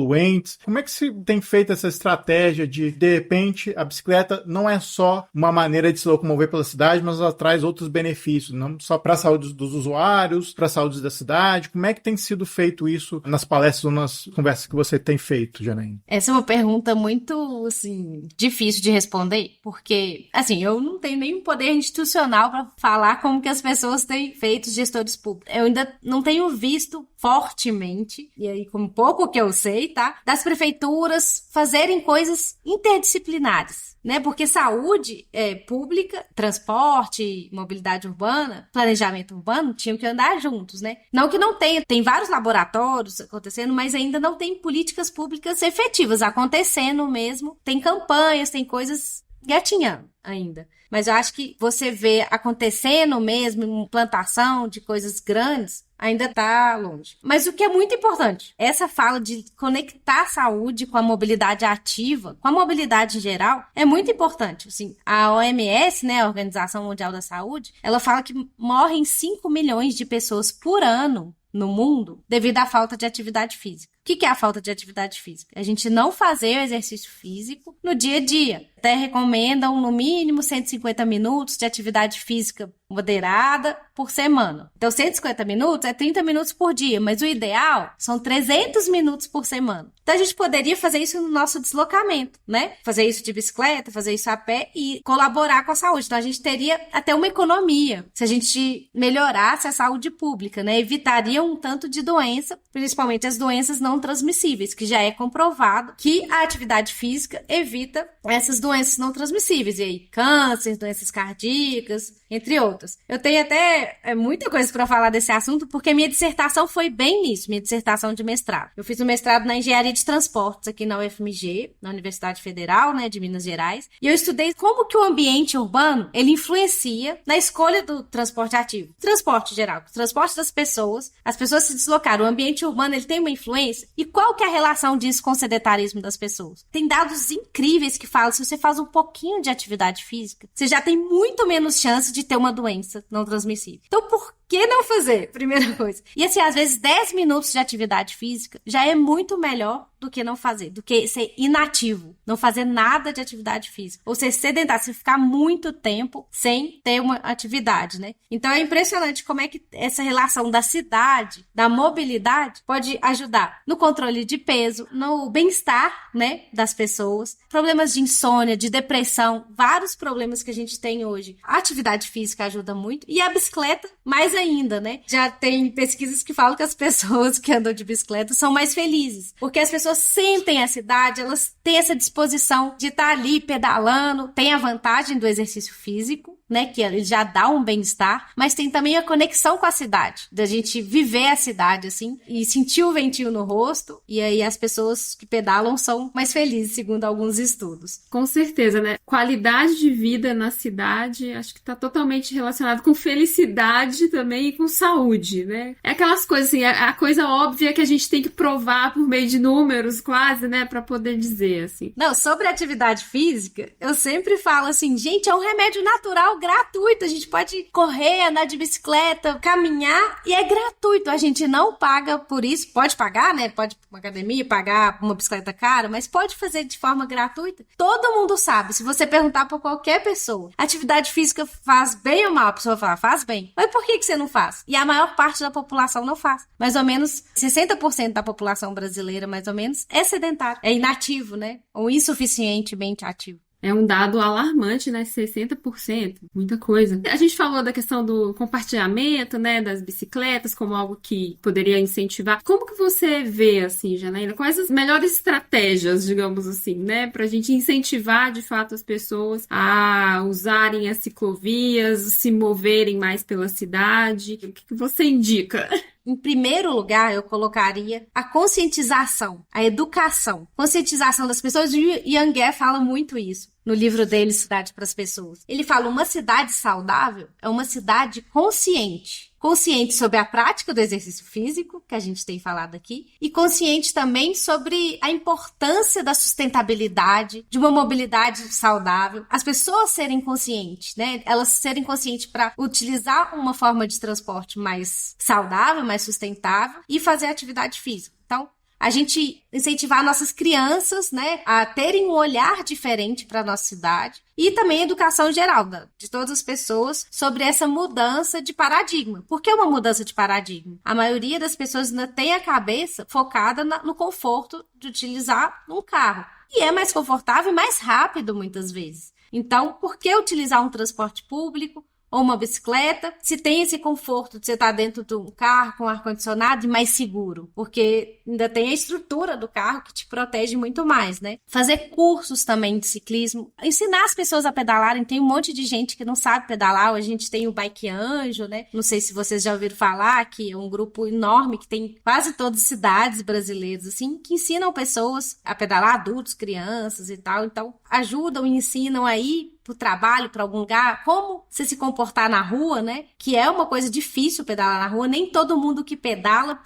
Como é que se tem feito essa estratégia de repente, a bicicleta não é só uma maneira de se locomover pela cidade, mas ela traz outros benefícios, não só para a saúde dos usuários, para a saúde da cidade? Como é que tem sido feito isso nas palestras ou nas conversas que você tem feito, Janaína? Essa é uma pergunta muito, assim, difícil de responder, porque, assim, eu não tenho nenhum poder institucional para falar como que as pessoas têm feito, os gestores públicos. Eu ainda não tenho visto fortemente, e aí com pouco que eu sei, tá? Das prefeituras fazerem coisas interdisciplinares, né? Porque saúde pública, transporte, mobilidade urbana, planejamento urbano tinham que andar juntos, né? Não que não tenha, tem vários laboratórios acontecendo, mas ainda não tem políticas públicas efetivas acontecendo mesmo. Tem campanhas, tem coisas gatinhando ainda. Mas eu acho que você vê acontecendo mesmo, implantação de coisas grandes, ainda está longe. Mas o que é muito importante, essa fala de conectar a saúde com a mobilidade ativa, com a mobilidade em geral, é muito importante. Assim, a OMS, né, a Organização Mundial da Saúde, ela fala que morrem 5 milhões de pessoas por ano no mundo devido à falta de atividade física. O que é a falta de atividade física? A gente não fazer o exercício físico no dia a dia. Até recomendam no mínimo 150 minutos de atividade física moderada por semana. Então 150 minutos é 30 minutos por dia, mas o ideal são 300 minutos por semana. Então a gente poderia fazer isso no nosso deslocamento, né? Fazer isso de bicicleta, fazer isso a pé e colaborar com a saúde. Então a gente teria até uma economia se a gente melhorasse a saúde pública, né? Evitaria um tanto de doença, principalmente as doenças não transmissíveis, que já é comprovado que a atividade física evita essas doenças não transmissíveis, e aí câncer, doenças cardíacas, entre outras. Eu tenho até muita coisa para falar desse assunto, porque minha dissertação foi bem nisso, minha dissertação de mestrado. Eu fiz um mestrado na engenharia de transportes aqui na UFMG, na Universidade Federal, né, de Minas Gerais, e eu estudei como que o ambiente urbano, ele influencia na escolha do transporte ativo. Transporte geral, o transporte das pessoas, as pessoas se deslocaram, o ambiente urbano, ele tem uma influência, e qual que é a relação disso com o sedentarismo das pessoas? Tem dados incríveis que falam, se você faz um pouquinho de atividade física, você já tem muito menos chance de ter uma doença não transmissível. Então, por que não fazer? Primeira coisa. E assim, às vezes 10 minutos de atividade física já é muito melhor do que não fazer, do que ser inativo, não fazer nada de atividade física. Ou ser sedentário, você ficar muito tempo sem ter uma atividade, né? Então é impressionante como é que essa relação da cidade, da mobilidade, pode ajudar no controle de peso, no bem-estar, né, das pessoas, problemas de insônia, de depressão, vários problemas que a gente tem hoje. A atividade física ajuda muito e a bicicleta mais ainda, né? Já tem pesquisas que falam que as pessoas que andam de bicicleta são mais felizes, porque as pessoas sentem a cidade, elas têm essa disposição de estar ali pedalando, tem a vantagem do exercício físico, né, que ele já dá um bem-estar, mas tem também a conexão com a cidade, da gente viver a cidade, assim, e sentir o ventinho no rosto, e aí as pessoas que pedalam são mais felizes, segundo alguns estudos. Com certeza, né? Qualidade de vida na cidade, acho que tá totalmente relacionado com felicidade também e com saúde, né? É aquelas coisas assim, a coisa óbvia que a gente tem que provar por meio de números, quase, né, pra poder dizer, assim. Não, sobre atividade física, eu sempre falo assim, gente, é um remédio natural gratuito, a gente pode correr, andar de bicicleta, caminhar e é gratuito, a gente não paga por isso, pode pagar, né, pode ir pra uma academia, pagar uma bicicleta cara, mas pode fazer de forma gratuita. Todo mundo sabe, se você perguntar pra qualquer pessoa, atividade física faz bem ou mal? A pessoa vai falar, faz bem. Mas por que você não faz? E a maior parte da população não faz. Mais ou menos 60% da população brasileira, mais ou menos, é sedentário, é inativo, né, ou insuficientemente ativo. É um dado alarmante, né? 60%, muita coisa. A gente falou da questão do compartilhamento, né? Das bicicletas como algo que poderia incentivar. Como que você vê, assim, Janaína? Quais as melhores estratégias, digamos assim, né? Pra gente incentivar, de fato, as pessoas a usarem as ciclovias, se moverem mais pela cidade? O que você indica? em primeiro lugar, eu colocaria a conscientização, a educação. Conscientização das pessoas, e o Ian Gué fala muito isso no livro dele, Cidade para as Pessoas. Ele fala, uma cidade saudável é uma cidade consciente. Consciente sobre a prática do exercício físico, que a gente tem falado aqui, e consciente também sobre a importância da sustentabilidade, de uma mobilidade saudável, as pessoas serem conscientes, né? Elas serem conscientes para utilizar uma forma de transporte mais saudável, mais sustentável e fazer atividade física. Então, a gente incentivar nossas crianças, né, a terem um olhar diferente para a nossa cidade e também a educação geral de todas as pessoas sobre essa mudança de paradigma. Por que uma mudança de paradigma? A maioria das pessoas ainda tem a cabeça focada no conforto de utilizar um carro. E é mais confortável e mais rápido muitas vezes. Então, por que utilizar um transporte público ou uma bicicleta, se tem esse conforto de você estar dentro de um carro com ar-condicionado e mais seguro, porque ainda tem a estrutura do carro que te protege muito mais, né? Fazer cursos também de ciclismo, ensinar as pessoas a pedalarem, tem um monte de gente que não sabe pedalar, a gente tem o Bike Anjo, né? Não sei se vocês já ouviram falar, que é um grupo enorme que tem quase todas as cidades brasileiras, assim, que ensinam pessoas a pedalar, adultos, crianças e tal, então ajudam e ensinam aí pro trabalho, para algum lugar, como você se comportar na rua, né? Que é uma coisa difícil pedalar na rua, nem todo mundo que pedala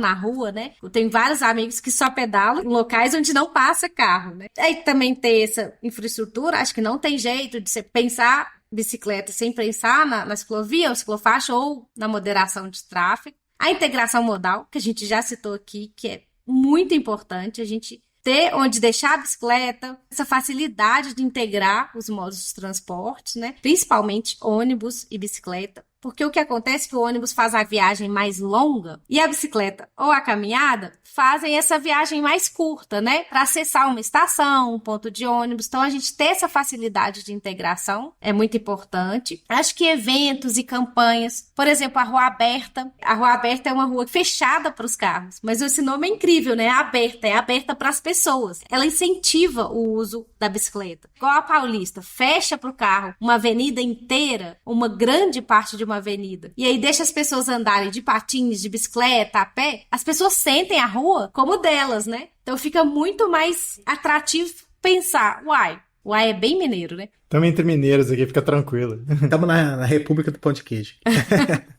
na rua, né? Eu tenho vários amigos que só pedalam em locais onde não passa carro, né? Aí também tem essa infraestrutura, acho que não tem jeito de você pensar bicicleta sem pensar na ciclovia ou ciclofaixa ou na moderação de tráfego. A integração modal, que a gente já citou aqui, que é muito importante, a gente ter onde deixar a bicicleta, essa facilidade de integrar os modos de transporte, né? Principalmente ônibus e bicicleta. Porque o que acontece é que o ônibus faz a viagem mais longa e a bicicleta ou a caminhada fazem essa viagem mais curta, né? Para acessar uma estação, um ponto de ônibus. Então, a gente ter essa facilidade de integração é muito importante. Acho que eventos e campanhas, por exemplo, a Rua Aberta. A Rua Aberta é uma rua fechada para os carros, mas esse nome é incrível, né? É aberta para as pessoas. Ela incentiva o uso da bicicleta. Igual a Paulista, fecha para o carro uma avenida inteira, uma grande parte de uma avenida, e aí deixa as pessoas andarem de patins, de bicicleta, a pé, as pessoas sentem a rua como delas, né? Então fica muito mais atrativo pensar, uai é bem mineiro, né? Estamos entre mineiros aqui, fica tranquilo. Estamos na República do Pão de Queijo.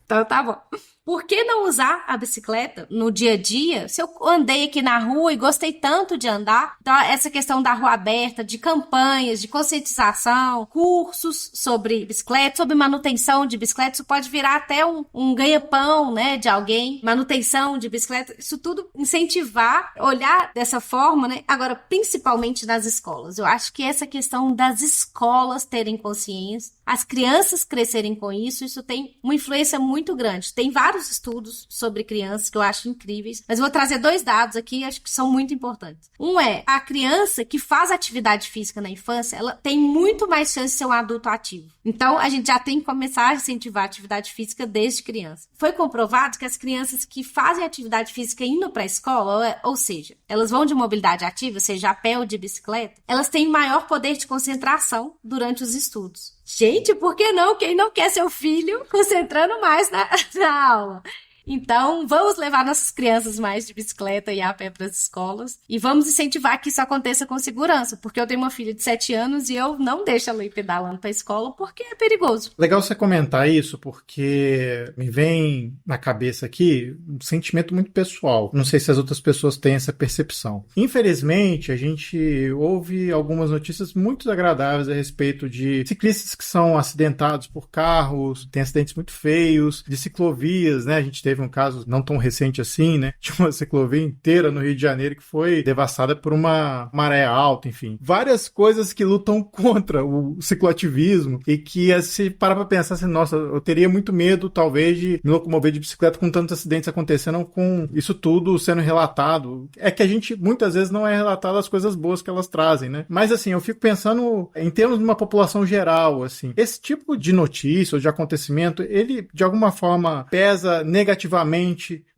Então tá bom. Por que não usar a bicicleta no dia a dia? Se eu andei aqui na rua e gostei tanto de andar, então essa questão da rua aberta, de campanhas, de conscientização, cursos sobre bicicleta, sobre manutenção de bicicleta, isso pode virar até um ganha-pão, né, de alguém, manutenção de bicicleta, isso tudo incentivar, olhar dessa forma, né? Agora, principalmente nas escolas. Eu acho que essa questão das escolas terem consciência, as crianças crescerem com isso tem uma influência muito grande. Tem vários estudos sobre crianças que eu acho incríveis, mas eu vou trazer 2 dados aqui, acho que são muito importantes. Um é, a criança que faz atividade física na infância, ela tem muito mais chance de ser um adulto ativo. Então, a gente já tem que começar a incentivar a atividade física desde criança. Foi comprovado que as crianças que fazem atividade física indo para a escola, ou seja, elas vão de mobilidade ativa, seja a pé ou de bicicleta, elas têm maior poder de concentração durante os estudos. Gente, por que não? Quem não quer seu filho concentrando mais na aula? Então, vamos levar nossas crianças mais de bicicleta e a pé para as escolas e vamos incentivar que isso aconteça com segurança, porque eu tenho uma filha de 7 anos e eu não deixo ela ir pedalando para a escola porque é perigoso. Legal você comentar isso, porque me vem na cabeça aqui um sentimento muito pessoal. Não sei se as outras pessoas têm essa percepção. Infelizmente, a gente ouve algumas notícias muito desagradáveis a respeito de ciclistas que são acidentados por carros, tem acidentes muito feios, de ciclovias, né? A gente teve um caso não tão recente assim, né? De uma ciclovia inteira no Rio de Janeiro que foi devastada por uma maré alta, enfim. Várias coisas que lutam contra o cicloativismo e que, se parar pra pensar assim, nossa, eu teria muito medo, talvez, de me locomover de bicicleta com tantos acidentes acontecendo, com isso tudo sendo relatado. É que a gente, muitas vezes, não é relatado as coisas boas que elas trazem, né? Mas, assim, eu fico pensando em termos de uma população geral, assim. Esse tipo de notícia ou de acontecimento, ele, de alguma forma, pesa negativamente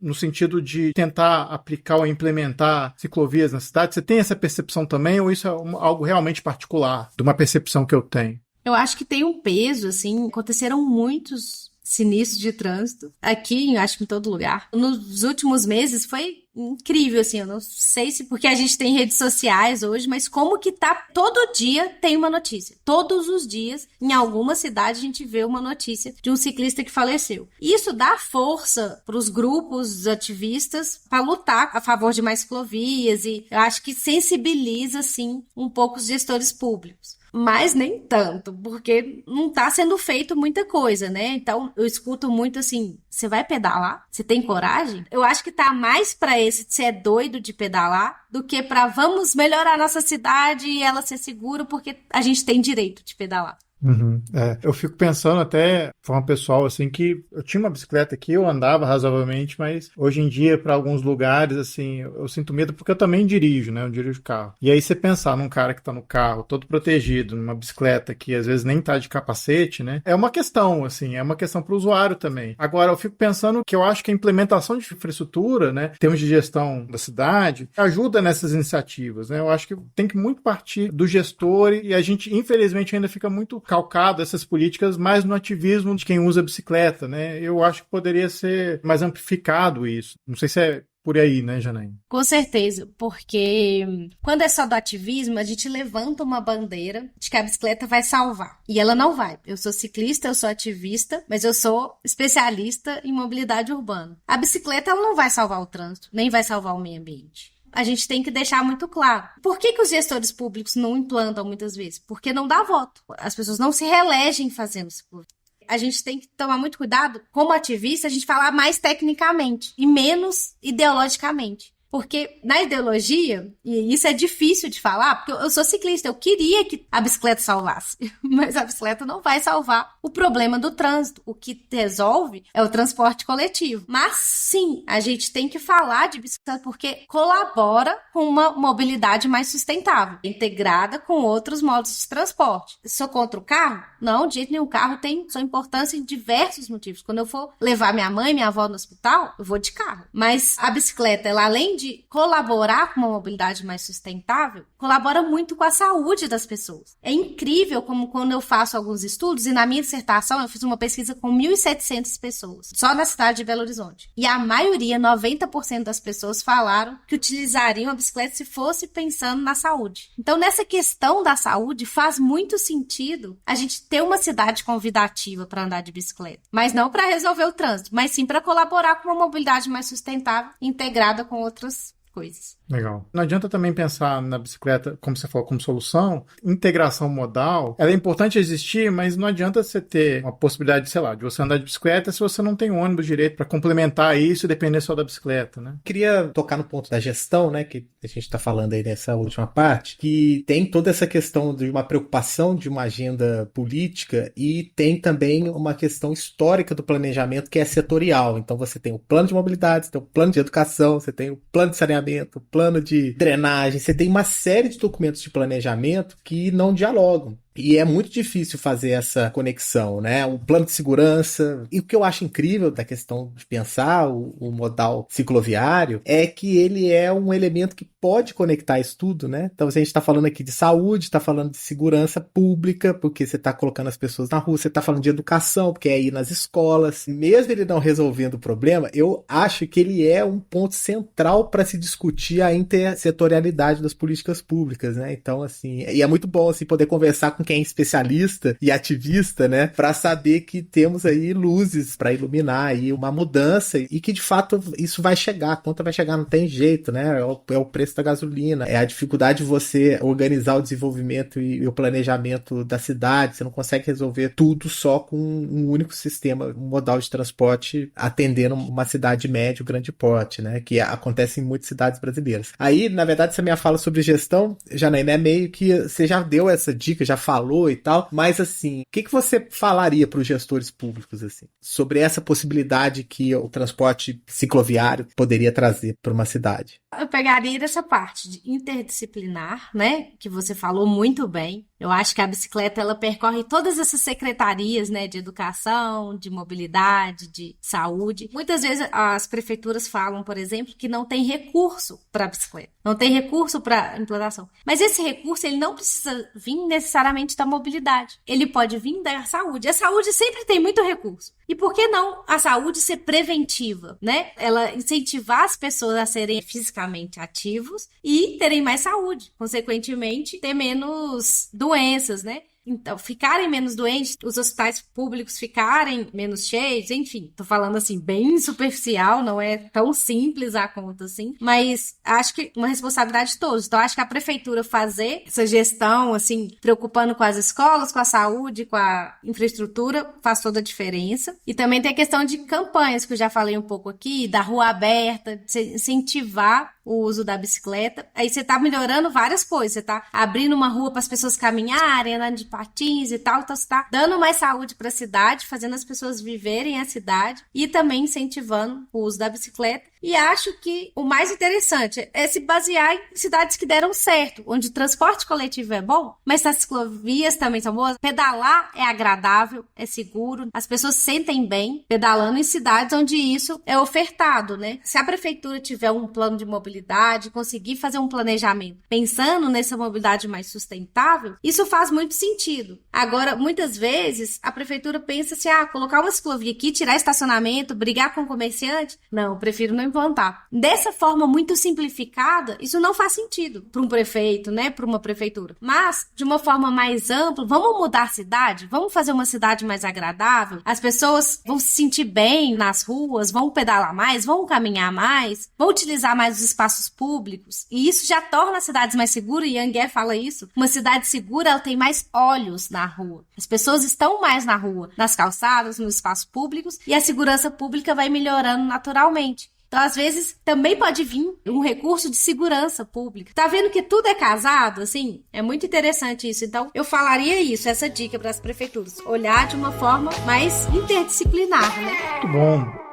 no sentido de tentar aplicar ou implementar ciclovias na cidade? Você tem essa percepção também ou isso é algo realmente particular de uma percepção que eu tenho? Eu acho que tem um peso, assim, aconteceram muitos sinistro de trânsito. Aqui, acho que em todo lugar. Nos últimos meses foi incrível, assim, eu não sei se porque a gente tem redes sociais hoje, mas como que tá, todo dia tem uma notícia. Todos os dias, em alguma cidade, a gente vê uma notícia de um ciclista que faleceu. Isso dá força para os grupos ativistas para lutar a favor de mais ciclovias e eu acho que sensibiliza, assim, um pouco os gestores públicos. Mas nem tanto, porque não tá sendo feito muita coisa, né? Então, eu escuto muito assim, você vai pedalar? Você tem coragem? Eu acho que tá mais pra esse você é doido de pedalar do que pra vamos melhorar a nossa cidade e ela ser segura porque a gente tem direito de pedalar. Uhum. Eu fico pensando até, de forma pessoal, assim, que eu tinha uma bicicleta aqui, eu andava razoavelmente, mas hoje em dia, para alguns lugares, assim, eu sinto medo porque eu também dirijo, né? Eu dirijo carro. E aí você pensar num cara que tá no carro, todo protegido, numa bicicleta que às vezes nem tá de capacete, né? É uma questão, assim, é uma questão pro usuário também. Agora, eu fico pensando que eu acho que a implementação de infraestrutura, né, termos de gestão da cidade, ajuda nessas iniciativas, né? Eu acho que tem que muito partir do gestor e a gente, infelizmente, ainda fica muito calcado essas políticas mais no ativismo de quem usa bicicleta, né? Eu acho que poderia ser mais amplificado isso. Não sei se é por aí, né, Janaína? Com certeza, porque quando é só do ativismo, a gente levanta uma bandeira de que a bicicleta vai salvar. E ela não vai. Eu sou ciclista, eu sou ativista, mas eu sou especialista em mobilidade urbana. A bicicleta, ela não vai salvar o trânsito, nem vai salvar o meio ambiente. A gente tem que deixar muito claro. Por que os gestores públicos não implantam muitas vezes? Porque não dá voto. As pessoas não se reelegem fazendo ciclovia. A gente tem que tomar muito cuidado, como ativista, a gente falar mais tecnicamente e menos ideologicamente. Porque na ideologia, e isso é difícil de falar, porque eu sou ciclista, eu queria que a bicicleta salvasse, mas a bicicleta não vai salvar o problema do trânsito. O que resolve é o transporte coletivo. Mas sim, a gente tem que falar de bicicleta porque colabora com uma mobilidade mais sustentável, integrada com outros modos de transporte. Sou contra o carro? Não, de jeito nenhum. O carro tem sua importância em diversos motivos. Quando eu for levar minha mãe e minha avó no hospital, eu vou de carro. Mas a bicicleta, ela além de colaborar com uma mobilidade mais sustentável, colabora muito com a saúde das pessoas. É incrível como quando eu faço alguns estudos, e na minha dissertação eu fiz uma pesquisa com 1.700 pessoas, só na cidade de Belo Horizonte. E a maioria, 90% das pessoas falaram que utilizariam a bicicleta se fosse pensando na saúde. Então, nessa questão da saúde, faz muito sentido a gente ter uma cidade convidativa para andar de bicicleta. Mas não para resolver o trânsito, mas sim para colaborar com uma mobilidade mais sustentável, integrada com outras coisas. Legal. Não adianta também pensar na bicicleta, como você falou, como solução. Integração modal, ela é importante existir, mas não adianta você ter uma possibilidade, sei lá, de você andar de bicicleta se você não tem ônibus direito para complementar isso e depender só da bicicleta, né? Queria tocar no ponto da gestão, né, que a gente está falando aí nessa última parte, que tem toda essa questão de uma preocupação de uma agenda política e tem também uma questão histórica do planejamento que é setorial. Então você tem o plano de mobilidade, você tem o plano de educação, você tem o plano de saneamento, plano de drenagem, você tem uma série de documentos de planejamento que não dialogam. E é muito difícil fazer essa conexão, né? O plano de segurança. E o que eu acho incrível da questão de pensar o modal cicloviário é que ele é um elemento que pode conectar isso tudo, né? Então, se a gente está falando aqui de saúde, está falando de segurança pública, porque você está colocando as pessoas na rua, você está falando de educação, porque é ir nas escolas. Mesmo ele não resolvendo o problema, eu acho que ele é um ponto central para se discutir a intersetorialidade das políticas públicas, né? Então, assim, e é muito bom assim, poder conversar com quem é especialista e ativista, né, para saber que temos aí luzes para iluminar aí uma mudança e que de fato isso vai chegar, a conta vai chegar, não tem jeito, né, é o preço da gasolina, é a dificuldade de você organizar o desenvolvimento e o planejamento da cidade, você não consegue resolver tudo só com um único sistema, um modal de transporte atendendo uma cidade médio, grande porte, né, que acontece em muitas cidades brasileiras. Aí, na verdade, essa minha fala sobre gestão, Janaína, é meio que você já deu essa dica, já falou e tal, mas assim, o que você falaria para os gestores públicos assim, sobre essa possibilidade que o transporte cicloviário poderia trazer para uma cidade? Eu pegaria dessa parte de interdisciplinar, né, que você falou muito bem. Eu acho que a bicicleta, ela percorre todas essas secretarias, né, de educação, de mobilidade, de saúde. Muitas vezes as prefeituras falam, por exemplo, que não tem recurso para a bicicleta, não tem recurso para implantação. Mas esse recurso, ele não precisa vir necessariamente da mobilidade. Ele pode vir da saúde. A saúde sempre tem muito recurso. E por que não a saúde ser preventiva, né? Ela incentivar as pessoas a serem fisicamente ativos e terem mais saúde. Consequentemente, ter menos doenças, né? Então, ficarem menos doentes, os hospitais públicos ficarem menos cheios, enfim, tô falando assim, bem superficial, não é tão simples a conta assim, mas acho que uma responsabilidade de todos. Então, acho que a prefeitura fazer essa gestão, assim, preocupando com as escolas, com a saúde, com a infraestrutura, faz toda a diferença. E também tem a questão de campanhas, que eu já falei um pouco aqui, da rua aberta, de incentivar o uso da bicicleta. Aí você tá melhorando várias coisas, você tá abrindo uma rua para as pessoas caminharem, andando de patins e tal, então você tá dando mais saúde para a cidade, fazendo as pessoas viverem a cidade e também incentivando o uso da bicicleta. E acho que o mais interessante é se basear em cidades que deram certo, onde o transporte coletivo é bom, mas as ciclovias também são boas. Pedalar é agradável, é seguro, as pessoas se sentem bem pedalando em cidades onde isso é ofertado, né? Se a prefeitura tiver um plano de mobilidade, conseguir fazer um planejamento pensando nessa mobilidade mais sustentável, isso faz muito sentido. Agora, muitas vezes, a prefeitura pensa assim, colocar uma ciclovia aqui, tirar estacionamento, brigar com o comerciante. Não, eu prefiro não implantar. Dessa forma muito simplificada, isso não faz sentido para um prefeito, né, para uma prefeitura. Mas, de uma forma mais ampla, vamos mudar a cidade? Vamos fazer uma cidade mais agradável? As pessoas vão se sentir bem nas ruas, vão pedalar mais, vão caminhar mais, vão utilizar mais os espaços públicos. E isso já torna as cidades mais seguras, e Angué fala isso. Uma cidade segura, ela tem mais olhos na rua. As pessoas estão mais na rua, nas calçadas, nos espaços públicos, e a segurança pública vai melhorando naturalmente. Então, às vezes, também pode vir um recurso de segurança pública. Tá vendo que tudo é casado, assim? É muito interessante isso. Então, eu falaria isso, essa dica para as prefeituras. Olhar de uma forma mais interdisciplinar, né? Muito bom.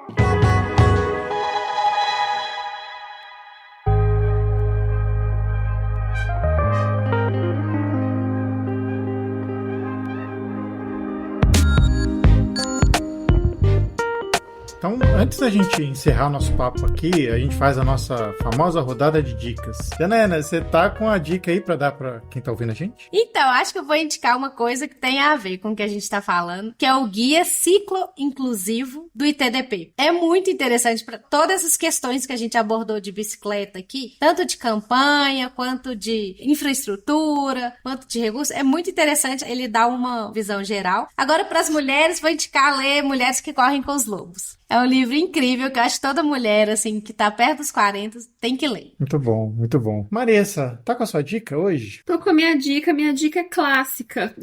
Então, antes da gente encerrar o nosso papo aqui, a gente faz a nossa famosa rodada de dicas. Janaina, você tá com a dica aí pra dar pra quem tá ouvindo a gente? Então, acho que eu vou indicar uma coisa que tem a ver com o que a gente tá falando, que é o Guia Ciclo Inclusivo do ITDP. É muito interessante para todas as questões que a gente abordou de bicicleta aqui, tanto de campanha, quanto de infraestrutura, quanto de recursos. É muito interessante, ele dá uma visão geral. Agora, para as mulheres, vou indicar ler Mulheres que Correm com os Lobos. É um livro incrível que eu acho que toda mulher, assim, que tá perto dos 40 tem que ler. Muito bom, muito bom. Marissa, tá com a sua dica hoje? Tô com a minha dica é clássica.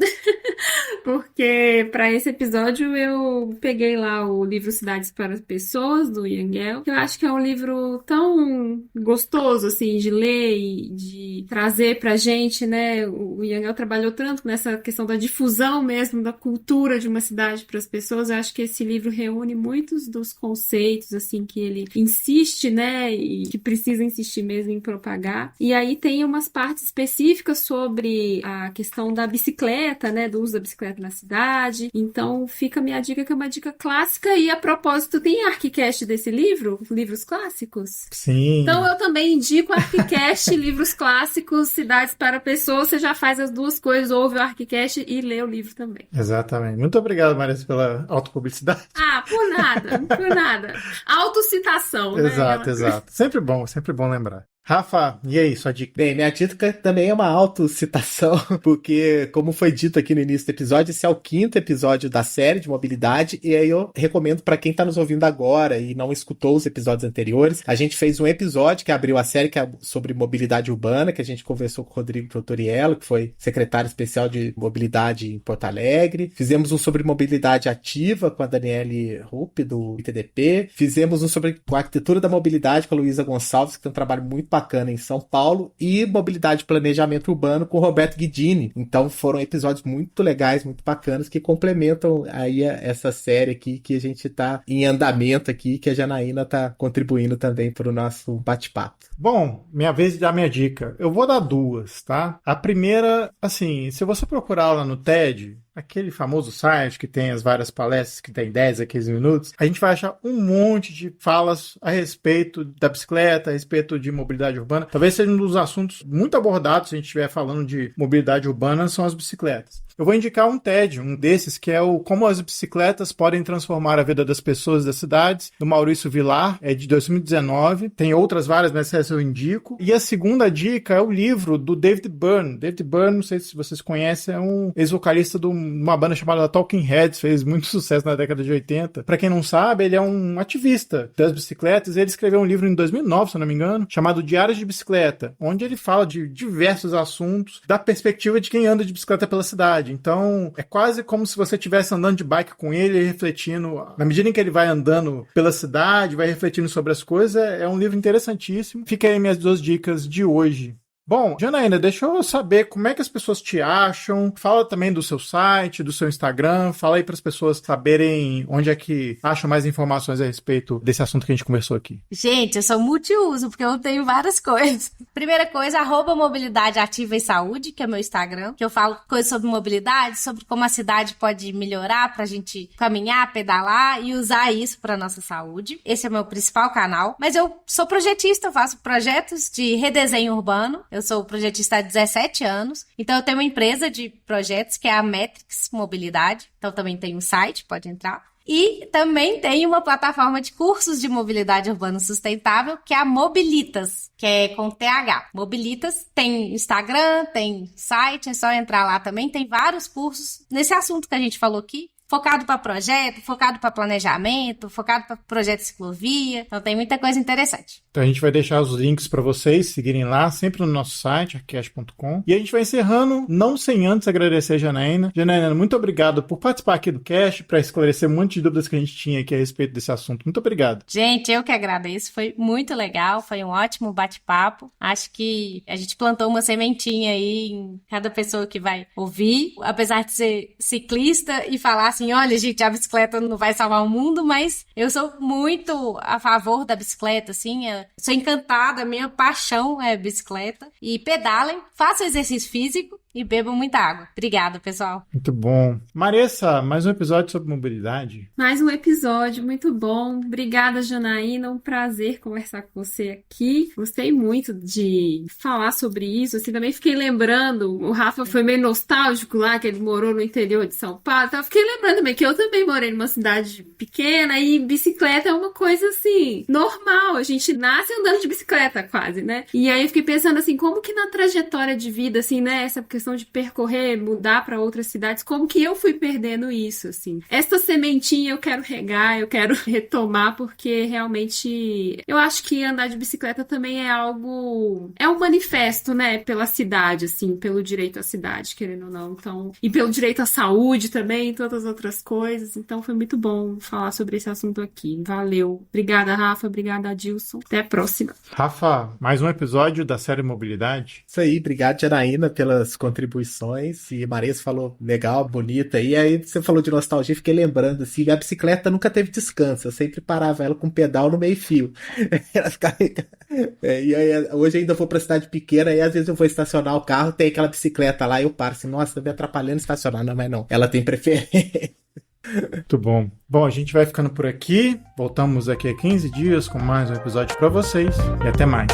Porque para esse episódio eu peguei lá o livro Cidades para as Pessoas, do Yangel, que eu acho que é um livro tão gostoso, assim, de ler e de trazer pra gente, né? O Yangel trabalhou tanto nessa questão da difusão mesmo da cultura de uma cidade para as pessoas. Eu acho que esse livro reúne muitos dos conceitos, assim, que ele insiste, né? E que precisa insistir mesmo em propagar. E aí tem umas partes específicas sobre a questão da bicicleta, né? Do uso da bicicleta na cidade. Então fica a minha dica, que é uma dica clássica. E a propósito, tem ArchiCast desse livro? Livros clássicos? Sim. Então eu também indico ArchiCast, livros clássicos, Cidades para Pessoas. Você já faz as duas coisas, ouve o ArchiCast e lê o livro também. Exatamente. Muito obrigado, Marissa, pela autopublicidade. Por nada, por nada. Autocitação, né? Exato, exato. Sempre bom lembrar. Rafa, e aí, sua dica? Bem, minha dica também é uma autocitação, porque, como foi dito aqui no início do episódio, esse é o 5º episódio da série de mobilidade, e aí eu recomendo para quem tá nos ouvindo agora e não escutou os episódios anteriores, a gente fez um episódio que abriu a série, que é sobre mobilidade urbana, que a gente conversou com o Rodrigo Trotoriello, que foi secretário especial de mobilidade em Porto Alegre. Fizemos um sobre mobilidade ativa com a Daniele Rupp, do ITDP. Fizemos um sobre a arquitetura da mobilidade com a Luísa Gonçalves, que tem um trabalho muito bacana em São Paulo, e Mobilidade e Planejamento Urbano com Roberto Guidini. Então foram episódios muito legais, muito bacanas, que complementam aí essa série aqui que a gente tá em andamento aqui, que a Janaína tá contribuindo também para o nosso bate-papo. Bom, minha vez de dar minha dica. Eu vou dar duas, tá? A primeira, assim, se você procurar lá no TED, aquele famoso site que tem as várias palestras, que tem 10 a 15 minutos, a gente vai achar um monte de falas a respeito da bicicleta, a respeito de mobilidade urbana. Talvez seja um dos assuntos muito abordados, se a gente estiver falando de mobilidade urbana, são as bicicletas. Eu vou indicar um TED, um desses, que é o Como as Bicicletas Podem Transformar a Vida das Pessoas das Cidades, do Maurício Vilar, é de 2019. Tem outras várias, mas essa eu indico. E a segunda dica é o livro do David Byrne. David Byrne, não sei se vocês conhecem, é um ex-vocalista de uma banda chamada Talking Heads, fez muito sucesso na década de 80. Pra quem não sabe, ele é um ativista das bicicletas. Ele escreveu um livro em 2009, se eu não me engano, chamado Diários de Bicicleta, onde ele fala de diversos assuntos da perspectiva de quem anda de bicicleta pela cidade. Então, é quase como se você estivesse andando de bike com ele e refletindo, na medida em que ele vai andando pela cidade, vai refletindo sobre as coisas. É um livro interessantíssimo. Fica aí minhas duas dicas de hoje. Bom, Janaína, deixa eu saber como é que as pessoas te acham. Fala também do seu site, do seu Instagram. Fala aí para as pessoas saberem onde é que acham mais informações a respeito desse assunto que a gente conversou aqui. Gente, eu sou multiuso, porque eu tenho várias coisas. Primeira coisa, @mobilidade ativa e saúde, que é meu Instagram, que eu falo coisas sobre mobilidade, sobre como a cidade pode melhorar pra gente caminhar, pedalar e usar isso pra nossa saúde. Esse é o meu principal canal. Mas eu sou projetista, eu faço projetos de redesenho urbano. Eu sou projetista há 17 anos, então eu tenho uma empresa de projetos que é a Metrics Mobilidade, então também tem um site, pode entrar. E também tem uma plataforma de cursos de mobilidade urbana sustentável, que é a Mobilitas, que é com TH. Mobilitas tem Instagram, tem site, é só entrar lá também, tem vários cursos nesse assunto que a gente falou aqui. Focado para projeto, focado para planejamento, focado para projeto de ciclovia. Então tem muita coisa interessante. Então a gente vai deixar os links para vocês seguirem lá, sempre no nosso site, arquicast.com. E a gente vai encerrando, não sem antes agradecer a Janaína. Janaína, muito obrigado por participar aqui do cast, para esclarecer um monte de dúvidas que a gente tinha aqui a respeito desse assunto. Muito obrigado. Gente, eu que agradeço. Foi muito legal, foi um ótimo bate-papo. Acho que a gente plantou uma sementinha aí em cada pessoa que vai ouvir. Apesar de ser ciclista e falar assim, olha, gente, a bicicleta não vai salvar o mundo, mas eu sou muito a favor da bicicleta, assim, sou encantada, minha paixão é bicicleta. E pedalem, façam exercício físico e bebam muita água. Obrigada, pessoal. Muito bom. Maressa, mais um episódio sobre mobilidade. Mais um episódio muito bom. Obrigada, Janaína. Um prazer conversar com você aqui. Gostei muito de falar sobre isso. Assim, também fiquei lembrando, o Rafa foi meio nostálgico lá, que ele morou no interior de São Paulo. Então, fiquei lembrando também que eu também morei numa cidade pequena e bicicleta é uma coisa, assim, normal. A gente nasce andando de bicicleta quase, né? E aí eu fiquei pensando, assim, como que na trajetória de vida, assim, né, essa questão de percorrer, mudar para outras cidades, como que eu fui perdendo isso, assim. Essa sementinha eu quero regar, eu quero retomar, porque realmente eu acho que andar de bicicleta também é algo, é um manifesto, né, pela cidade, assim, pelo direito à cidade, querendo ou não, então, e pelo direito à saúde também, e todas as outras coisas, então foi muito bom falar sobre esse assunto aqui. Valeu. Obrigada, Rafa, obrigada, Adilson. Até a próxima. Rafa, mais um episódio da série Mobilidade. Isso aí, obrigado, Janaína, pelas contribuições. E Marisa falou legal, bonita. E aí você falou de nostalgia, fiquei lembrando assim, minha bicicleta nunca teve descanso. Eu sempre parava ela com pedal no meio-fio. Ela ficava... e aí, hoje ainda vou pra cidade pequena, e às vezes eu vou estacionar o carro, tem aquela bicicleta lá, e eu paro assim, nossa, tá me atrapalhando estacionar. Não, mas não. Ela tem preferência. Muito bom. Bom, a gente vai ficando por aqui. Voltamos daqui a 15 dias com mais um episódio para vocês. E até mais.